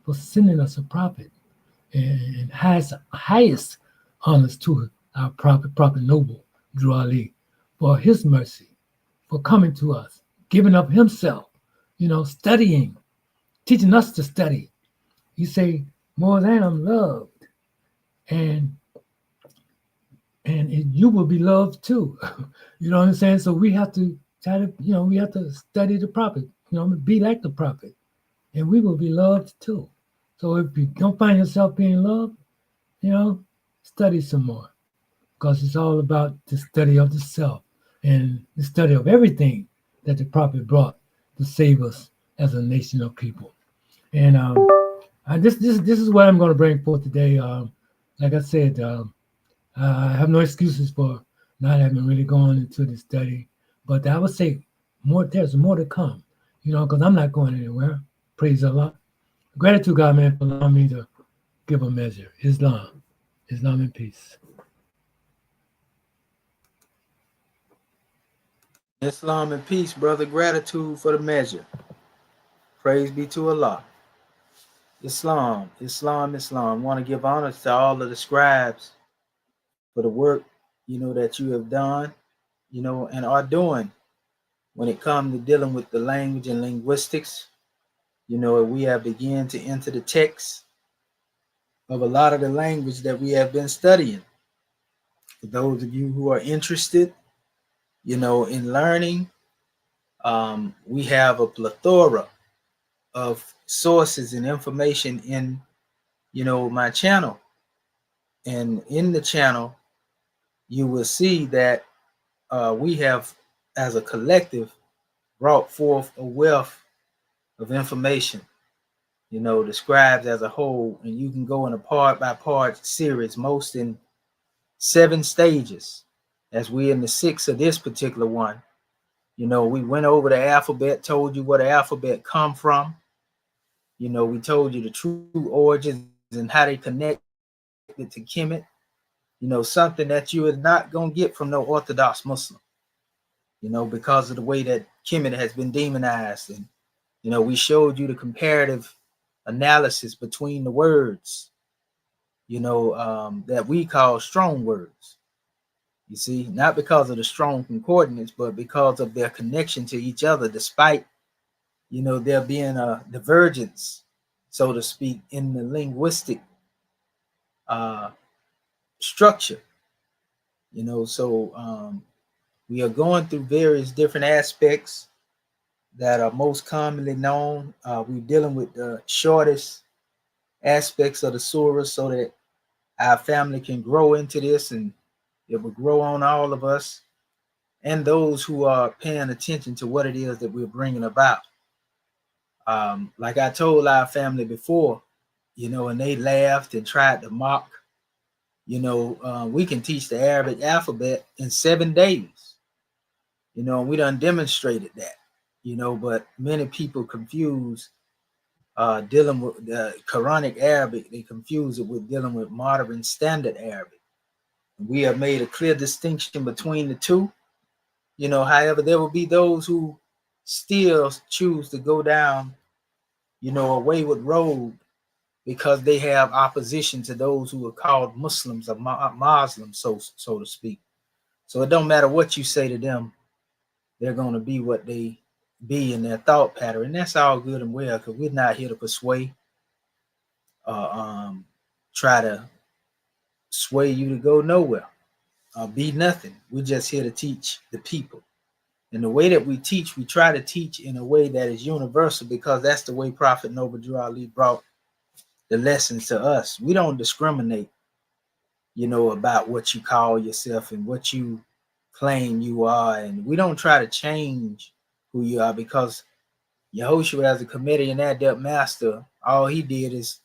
for sending us a prophet, and highest honors to our Prophet Noble Drew Ali, for his mercy, for coming to us, giving up himself, studying, teaching us to study. He say, more than I'm loved, and you will be loved too. You know what I'm saying? So we have to try to, we have to study the prophet, be like the prophet, and we will be loved too. So if you don't find yourself being loved, study some more, because it's all about the study of the self and the study of everything that the prophet brought to save us as a nation of people. And this is what I'm going to bring forth today. Like I said, I have no excuses for not having really gone into the study, but I would say there's more to come, because I'm not going anywhere. Praise Allah. Gratitude, God, man, for allowing me to give a measure. Islam in peace. Islam and peace, brother. Gratitude for the measure. Praise be to Allah. Islam. Want to give honor to all of the scribes for the work, that you have done, and are doing when it comes to dealing with the language and linguistics. We have begun to enter the text of a lot of the language that we have been studying. For those of you who are interested, in learning, we have a plethora of sources and information in, my channel. And in the channel, you will see that we have, as a collective, brought forth a wealth of information, the Scribes as a whole, and you can go in a part by part series, most in 7 stages, as we're in the 6th of this particular one. We went over the alphabet, told you where the alphabet come from. We told you the true origins and how they connected to Kemet. Something that you are not going to get from no Orthodox Muslim, because of the way that Kemet has been demonized. And, we showed you the comparative analysis between the words, that we call strong words. You see, not because of the strong concordance, but because of their connection to each other, despite, there being a divergence, so to speak, in the linguistic structure. So we are going through various different aspects that are most commonly known. We're dealing with the shortest aspects of the surah so that our family can grow into this, and it will grow on all of us and those who are paying attention to what it is that we're bringing about. Like I told our family before, and they laughed and tried to mock, we can teach the Arabic alphabet in 7 days, and we done demonstrated that, but many people confuse dealing with the Quranic Arabic. They confuse it with dealing with modern standard Arabic. We have made a clear distinction between the two. However, there will be those who still choose to go down, a wayward road because they have opposition to those who are called Muslims or Muslims, so to speak. So it don't matter what you say to them, they're going to be what they be in their thought pattern. And that's all good and well, because we're not here to persuade, try to sway you to go nowhere, be nothing. We're just here to teach the people. And the way that we teach, we try to teach in a way that is universal, because that's the way Prophet Noble Drew Ali brought the lessons to us. We don't discriminate, about what you call yourself and what you claim you are. And we don't try to change who you are, because Yahushua, as a committee and adept master, all he did is,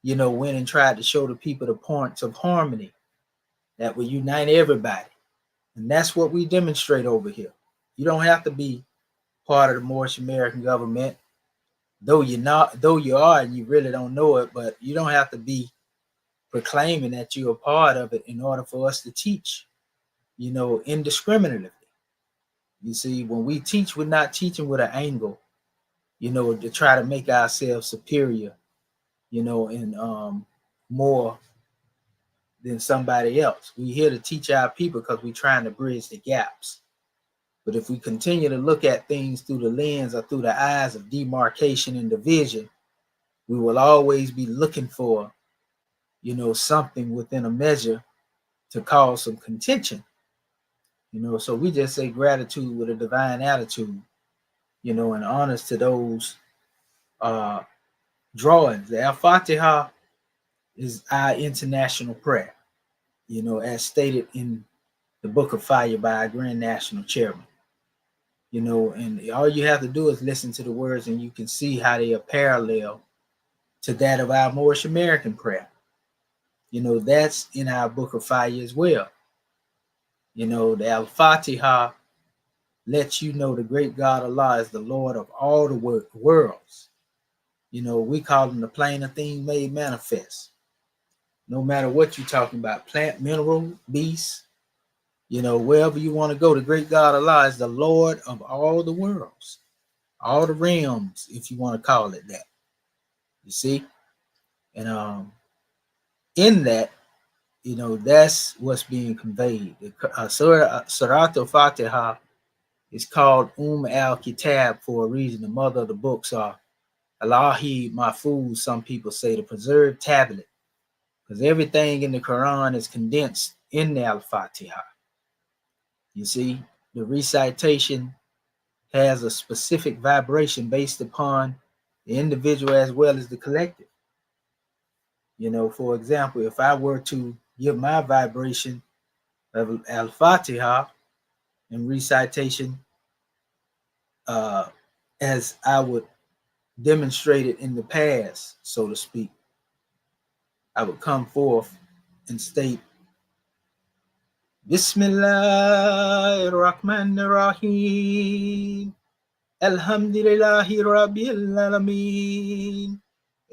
went and tried to show the people the points of harmony that would unite everybody. And that's what we demonstrate over here. You don't have to be part of the Moorish American government, though you are and you really don't know it, but you don't have to be proclaiming that you're a part of it in order for us to teach, indiscriminately. You see, when we teach, we're not teaching with an angle, to try to make ourselves superior, and more than somebody else. We're here to teach our people because we're trying to bridge the gaps. But if we continue to look at things through the lens or through the eyes of demarcation and division, we will always be looking for, something within a measure to cause some contention. So we just say gratitude with a divine attitude, and honors to those drawings. The Al-Fatiha is our international prayer, as stated in the Book of Fire by our Grand National Chairman. And all you have to do is listen to the words, and you can see how they are parallel to that of our Moorish American prayer. That's in our Book of Fire as well. The Al-Fatiha lets you know the great God Allah is the Lord of all the worlds. We call him the plane of things made manifest. No matter what you're talking about, plant, mineral, beast, wherever you want to go, the great God Allah is the Lord of all the worlds, all the realms, if you want to call it that. You see? And in that, that's what's being conveyed. Surah al-Fatiha is called al-Kitab for a reason. The mother of the books are Allahi Mahfuz, some people say, the preserved tablet, because everything in the Quran is condensed in the al-Fatiha. You see, the recitation has a specific vibration based upon the individual as well as the collective. For example, if I were to give my vibration of Al-Fatiha and recitation as I would demonstrate it in the past, so to speak. I would come forth and state, Bismillahir Rahmanir Rahim. Alhamdulillahi Rabbil Alameen.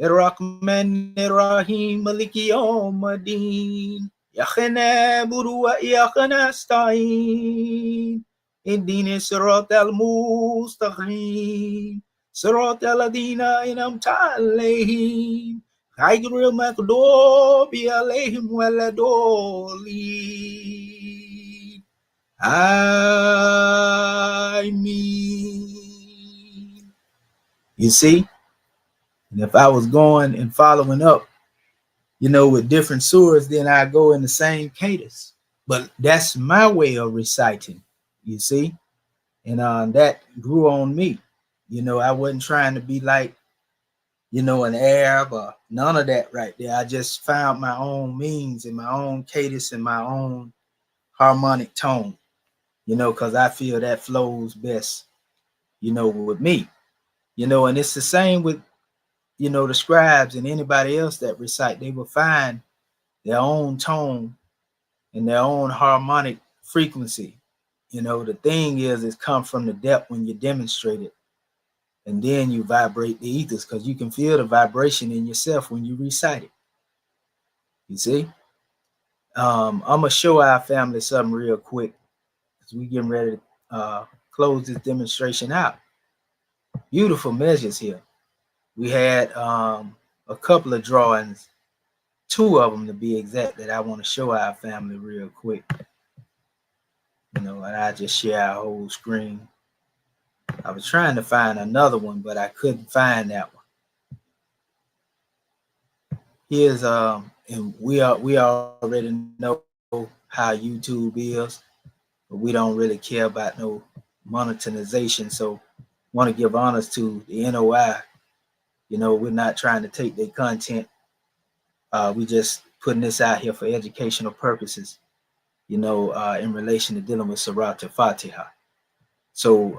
Ar-Rahmanir Rahim. Maliki Yawmiddin. Iyyaka na'budu wa iyyaka nasta'in. Ihdina siratal mustaqim. Siratal ladzina an'amta 'alaihim. Ghayril maghdubi 'alaihim waladdallin. I mean, you see, and if I was going and following up, with different surahs, then I go in the same cadence. But that's my way of reciting, you see, and that grew on me. I wasn't trying to be like, an Arab or none of that right there. I just found my own means and my own cadence and my own harmonic tone. Because I feel that flows best, with me, and it's the same with, the scribes and anybody else that recite. They will find their own tone and their own harmonic frequency. The thing is come from the depth when you demonstrate it, and then you vibrate the ethers, because you can feel the vibration in yourself when you recite it. You see, I'm gonna show our family something real quick, because we getting ready to close this demonstration out. Beautiful measures here. We had a couple of drawings, 2 of them to be exact, that I want to show our family real quick. And I just share our whole screen. I was trying to find another one, but I couldn't find that one. Here's and we already know how YouTube is, but we don't really care about no monetization. So want to give honors to the NOI. We're not trying to take their content. We just putting this out here for educational purposes, in relation to dealing with Surat al-Fatiha. So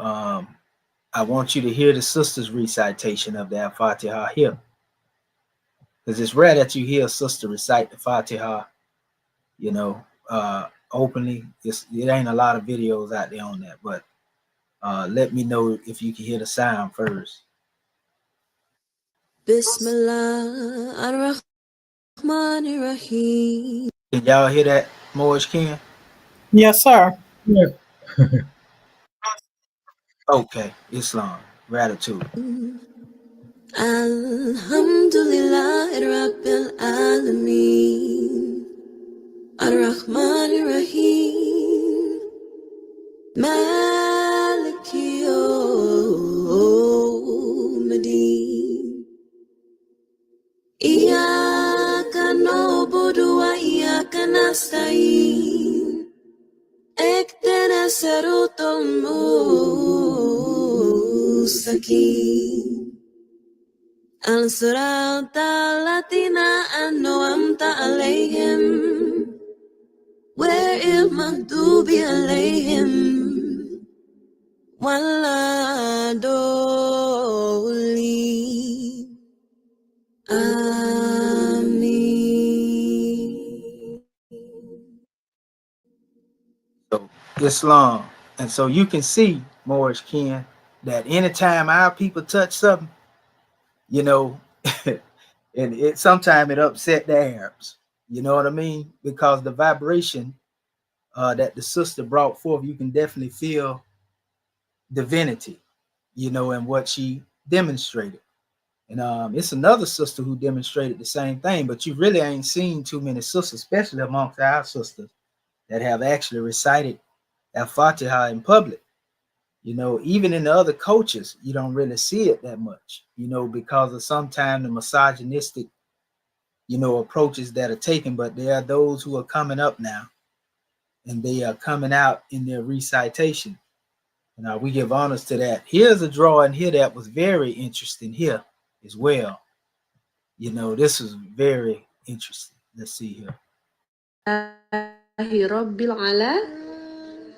I want you to hear the sister's recitation of the al-Fatiha here, because it's rare that you hear a sister recite the Fatiha, openly. It ain't a lot of videos out there on that, but let me know if you can hear the sound first. Bismillah ar-Rahman ar-Rahim. Can y'all hear that, Moorish Ken? Yes, sir. Yes. Okay, Islam, gratitude. Alhamdulillah Rabbil Alameen. Ar-Rahman ar-Rahim. Maliki Yawmiddin. Iyyaka na'budu wa iyyaka nasta'in. Ihdina siratal mustaqim. Al-siratal ladzina an'amta 'alaihim. Ghayril maghdubi 'alaihim waladdallin. Amin. So Islam, and so you can see, Moorish Ken, that anytime our people touch something, and it sometimes it upset the Arabs. You know what I mean? Because the vibration that the sister brought forth, you can definitely feel divinity, and what she demonstrated. And it's another sister who demonstrated the same thing, but you really ain't seen too many sisters, especially amongst our sisters, that have actually recited al-Fatiha in public. Even in the other cultures, you don't really see it that much, because of sometimes the misogynistic, approaches that are taken. But there are those who are coming up now, and they are coming out in their recitation. And we give honors to that. Here's a drawing here that was very interesting here as well. This is very interesting. Let's see here. Rabbil alamin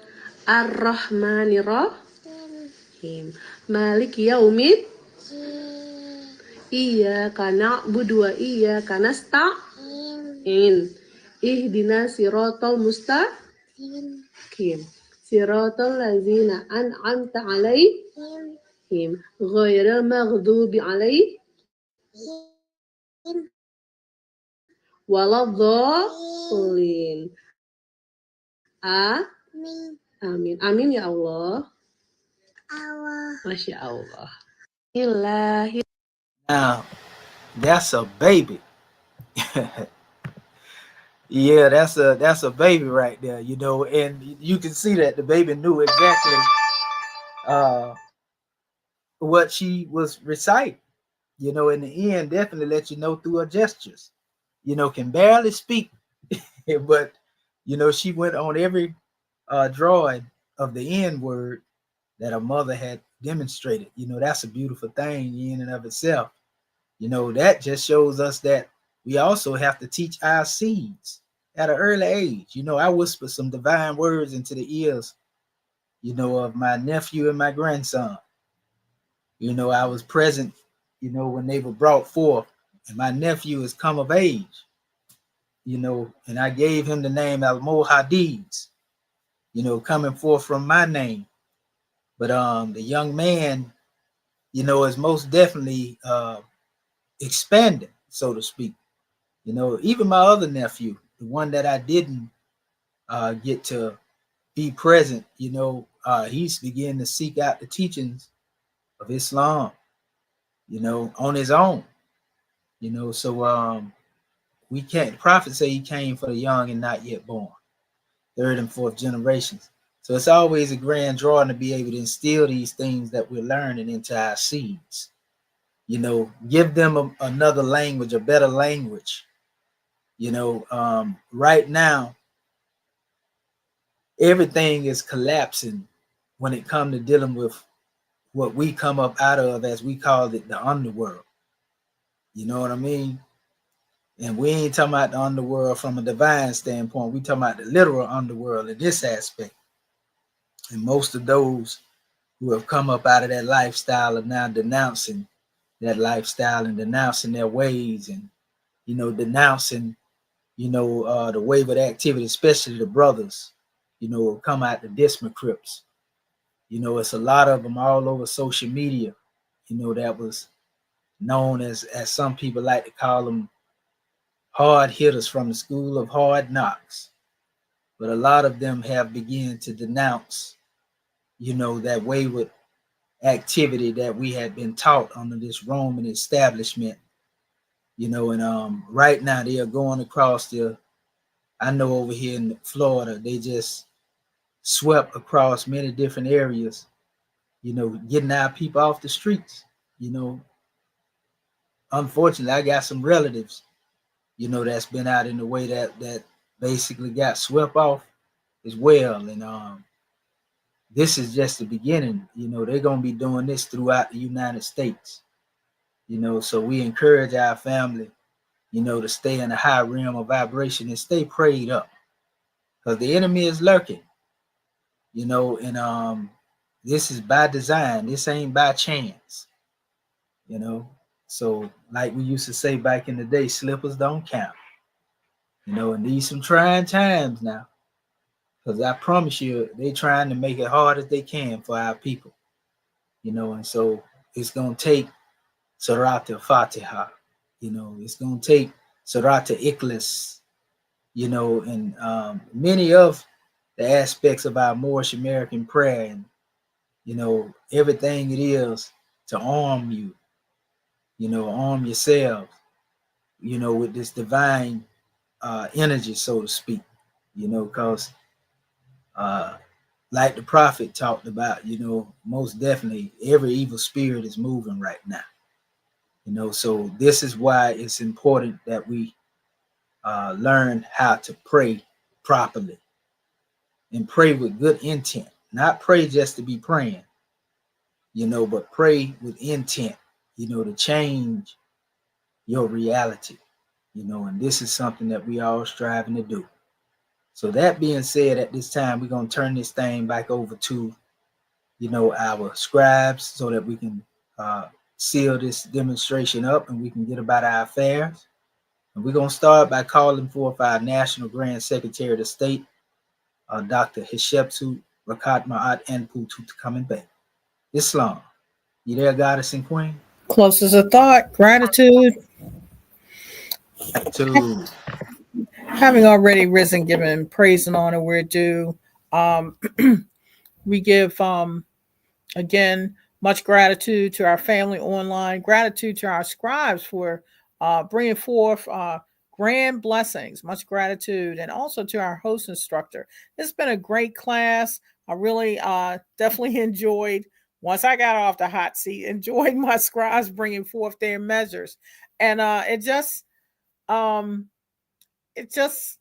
Ar-Rahmanir Rahim Malik Yaumid Iyyaka na'budu wa iyyaka nasta'in Ihdinas siratal mustaqim Siratal ladzina an'amta 'alaihim ghairil maghdubi 'alaihim waladhdallin. Amin. Amin ya Allah. Masya Allah. Ilahi. Now, that's a baby. Yeah, that's a baby right there, you know, and you can see that the baby knew exactly what she was reciting. You know, in the end, definitely let you know through her gestures. You know, can barely speak, but you know, she went on every drawing of the N word that her mother had demonstrated. You know, that's a beautiful thing in and of itself. You know, that just shows us that we also have to teach our seeds at an early age. You know, I whispered some divine words into the ears, you know, of my nephew and my grandson. You know, I was present, you know, when they were brought forth, and my nephew has come of age, you know, and I gave him the name Al Mohadiz, you know, coming forth from my name. But the young man, you know, is most definitely expanding, so to speak. You know, even my other nephew, the one that I didn't get to be present, you know, he's beginning to seek out the teachings of Islam, you know, on his own. You know, so we can't. The prophet say he came for the young and not yet born, third and fourth generations. So it's always a grand drawing to be able to instill these things that we're learning into our seeds. You know, give them another language, a better language. You know, right now everything is collapsing when it comes to dealing with what we come up out of, as we call it, the underworld. You know what I mean? And we ain't talking about the underworld from a divine standpoint. We talking about the literal underworld in this aspect. And most of those who have come up out of that lifestyle are now denouncing that lifestyle and denouncing their ways, and you know, denouncing, you know, the wayward activity, especially the brothers, you know, come out the Disma Crips. You know, it's a lot of them all over social media, you know, that was known as some people like to call them hard hitters from the school of hard knocks. But a lot of them have begun to denounce, you know, that wayward activity that we had been taught under this Roman establishment, you know, and right now they are going across I know over here in Florida, they just swept across many different areas, you know, getting our people off the streets. You know, unfortunately, I got some relatives, you know, that's been out in the way that basically got swept off as well. And this is just the beginning. You know, they're gonna be doing this throughout the United States. You know, so we encourage our family, you know, to stay in a high realm of vibration and stay prayed up, because the enemy is lurking. You know, and this is by design. This ain't by chance. You know, so like we used to say back in the day, slippers don't count. You know, and these some trying times now, because I promise you, they trying to make it hard as they can for our people. You know, and so it's gonna take Surat al-Fatiha. You know, it's gonna take Surat al-Ikhlas. You know, and many of the aspects of our Moorish American prayer, and you know, everything it is to arm you. You know, arm yourselves. You know, with this divine energy, so to speak. You know, because like the prophet talked about, you know, most definitely every evil spirit is moving right now. You know, so this is why it's important that we learn how to pray properly and pray with good intent. Not pray just to be praying, you know, but pray with intent, you know, to change your reality, you know, and this is something that we all striving to do. So that being said, at this time, we're going to turn this thing back over to, our scribes so that we can seal this demonstration up and we can get about our affairs. And we're going to start by calling forth our National Grand Secretary of State, Dr. Hatshepsut Rakat Ma'at Anpu Tutankhamun Bey. Islam. You there, goddess and queen? Close as a thought. Gratitude. To Having already risen, given praise and honor we're due. We give, again, much gratitude to our family online. Gratitude to our scribes for bringing forth grand blessings. Much gratitude. And also to our host instructor. It's been a great class. I really definitely enjoyed, once I got off the hot seat, enjoyed my scribes bringing forth their measures. And it's just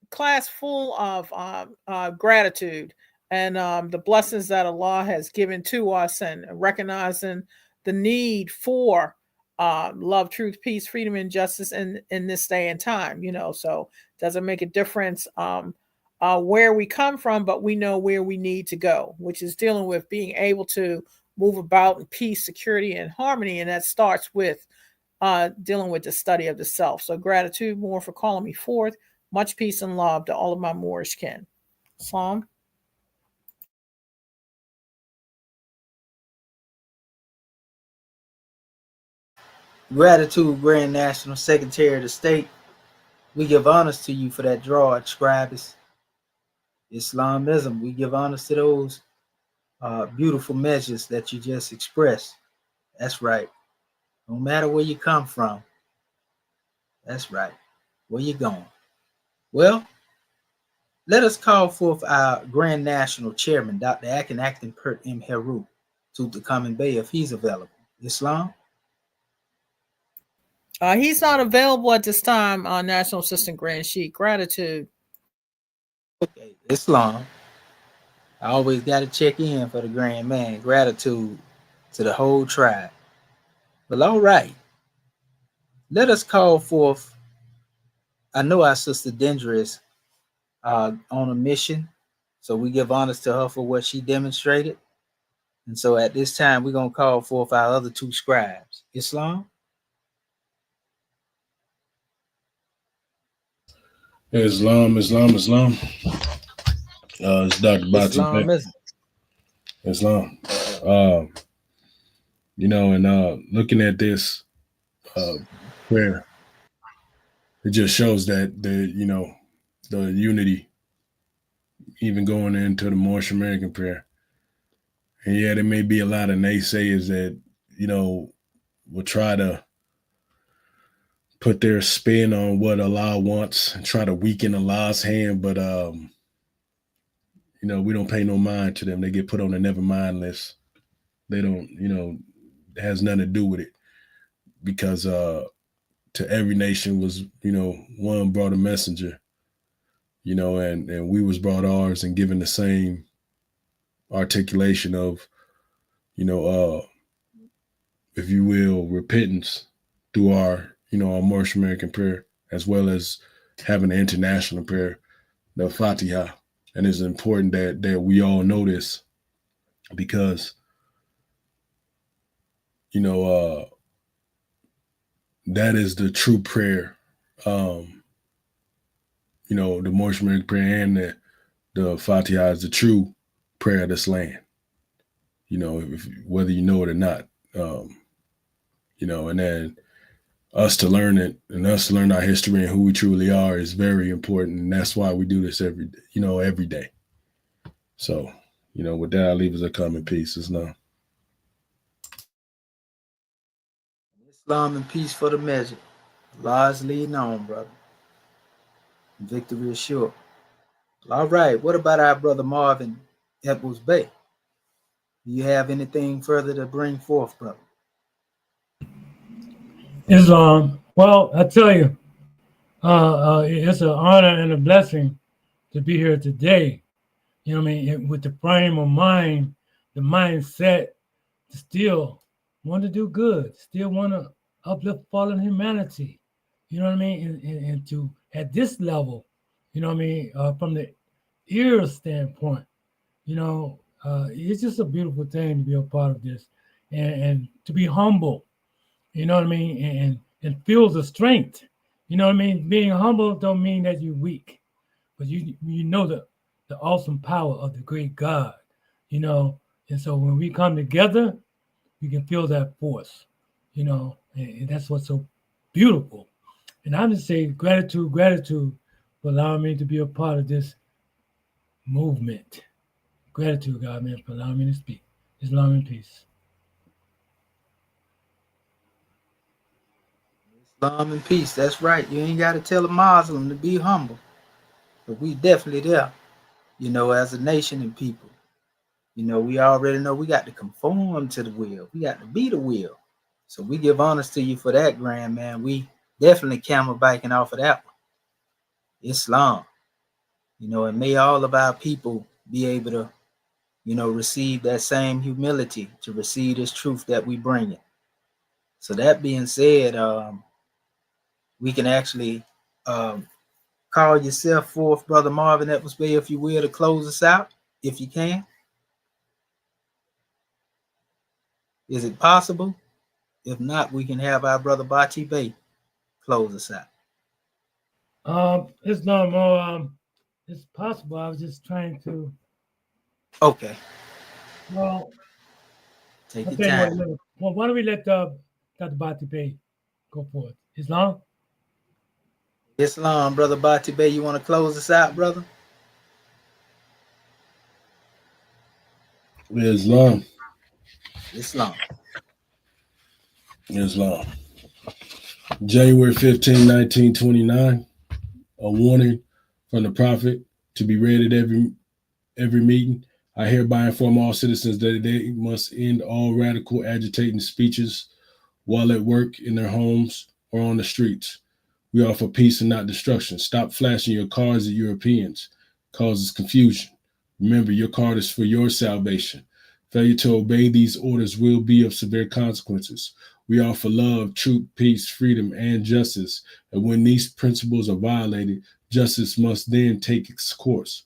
class full of gratitude and the blessings that Allah has given to us, and recognizing the need for love, truth, peace, freedom, and justice in this day and time. So it doesn't make a difference where we come from, but we know where we need to go, which is dealing with being able to move about in peace, security, and harmony. And that starts with dealing with the study of the self. So gratitude more for calling me forth. Much peace and love to all of my Moorish kin. Islam. gratitude, Grand National Secretary of the State. We give honors to you for that draw, Scribes. Islamism, we give honors to those beautiful measures that you just expressed. That's right. No matter where you come from, that's right. Where you going? Well, let us call forth our Grand National Chairman, Dr. Akin Acton Pert M. Heru, to come and Bay if he's available. Islam? He's not available at this time, National Assistant Grand Sheik. Gratitude. Okay, Islam. I always got to check in for the Grand Man. Gratitude to the whole tribe. Well, all right. Let us call forth. I know our sister Dendra is on a mission, so we give honors to her for what she demonstrated. And so at this time, we're going to call forth our other two scribes. Islam? Islam. It's Dr. Batu. Islamism. Islam. Looking at this prayer, it just shows that the unity, even going into the Moorish American prayer. And yeah, there may be a lot of naysayers that, will try to put their spin on what Allah wants and try to weaken Allah's hand, but we don't pay no mind to them. They get put on the never mind list. They don't, it has nothing to do with it, because to every nation was, one brought a messenger, and we was brought ours and given the same articulation of, if you will, repentance through our Moorish American prayer, as well as having an international prayer, the Fatiha. And it's important that we all know this, because, that is the true prayer. The Moorish American prayer and the Fatiha is the true prayer of this land. Whether you know it or not, and then us to learn it and us to learn our history and who we truly are is very important. And that's why we do this every day. So, with that, I leave us a common peace. Islam. Islam and peace for the measure. Allah is leading on, brother. Victory is sure. All right. What about our brother Marvin Edwards Bay? Do you have anything further to bring forth, brother? Islam. Well, I tell you, it's an honor and a blessing to be here today. With the frame of mind, the mindset to still want to do good, still want to uplift fallen humanity. And to at this level, You know what I mean? From the E.A.R.S standpoint, it's just a beautiful thing to be a part of this, and to be humble. You know what I mean? And feel the strength. You know what I mean? Being humble don't mean that you're weak, but you know the awesome power of the great God. And so when we come together, you can feel that force. And that's what's so beautiful. And I just say gratitude for allowing me to be a part of this movement. Gratitude, God, man, for allowing me to speak. Islam and peace. Islam and peace. That's right. You ain't got to tell a Muslim to be humble, but we definitely there. As a nation and people. We already know we got to conform to the will. We got to be the will. So we give honors to you for that, grand man. We definitely camelbacking off of that one. Islam. And may all of our people be able to, receive that same humility to receive this truth that we bring it. So that being said, we can actually call yourself forth, Brother Marvin Epplesby, if you will, to close us out, if you can. Is it possible? If not, we can have our brother Bati Bey close us out. It's not more. It's possible. I was just trying to. Okay. Well, take your time. Well, why don't we let Dr. Bati Bey go for it? Islam, Brother Bati Bey, you want to close us out, brother? Islam. January 15, 1929. A warning from the prophet to be read at every meeting. I hereby inform all citizens that they must end all radical agitating speeches while at work, in their homes, or on the streets. We offer peace and not destruction. Stop flashing your cards at Europeans. Causes confusion. Remember, your card is for your salvation. Failure to obey these orders will be of severe consequences. We offer love, truth, peace, freedom, and justice. And when these principles are violated, justice must then take its course.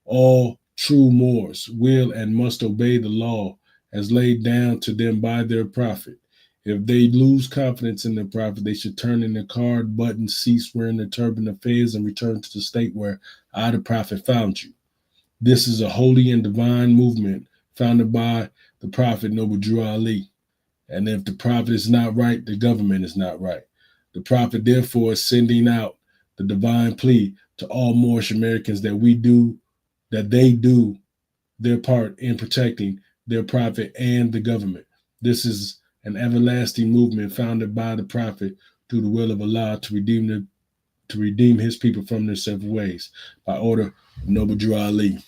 All true Moors will and must obey the law as laid down to them by their prophet. If they lose confidence in their prophet, they should turn in their card, buttons, cease wearing their turban of fez, and return to the state where I, the prophet, found you. This is a holy and divine movement founded by the prophet Noble Drew Ali. And if the prophet is not right, the government is not right. The prophet, therefore, is sending out the divine plea to all Moorish Americans that they do their part in protecting their prophet and the government. This is an everlasting movement founded by the prophet through the will of Allah to redeem his people from their several ways by order of Noble Drew Ali.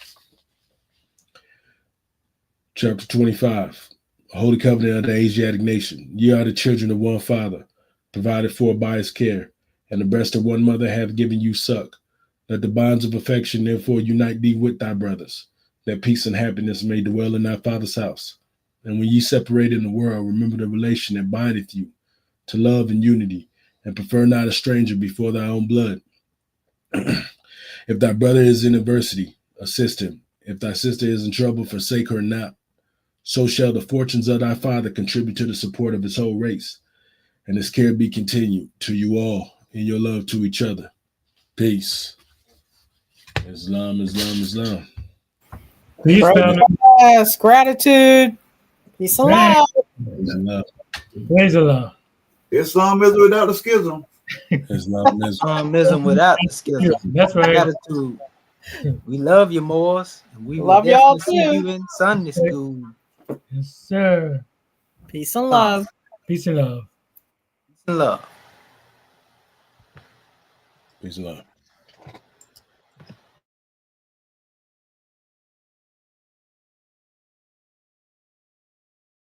Chapter 25. Holy Covenant of the Asiatic Nation. Ye are the children of one father, provided for by his care, and the breast of one mother hath given you suck. Let the bonds of affection therefore unite thee with thy brothers, that peace and happiness may dwell in thy father's house. And when ye separate in the world, remember the relation that bindeth you to love and unity, and prefer not a stranger before thy own blood. If thy brother is in adversity, assist him. If thy sister is in trouble, forsake her not. So shall the fortunes of thy father contribute to the support of his whole race, and his care be continued to you all in your love to each other. Peace. Islam. peace, family. Yes, gratitude. Peace and love. Praise Allah. Islamism without the schism. Islamism without the schism. That's right. Gratitude. We love you, Moors, and we Love will y'all definitely see too. you in Sunday school. Yes, sir. Peace and love. Peace and love. Peace and love. Peace and love.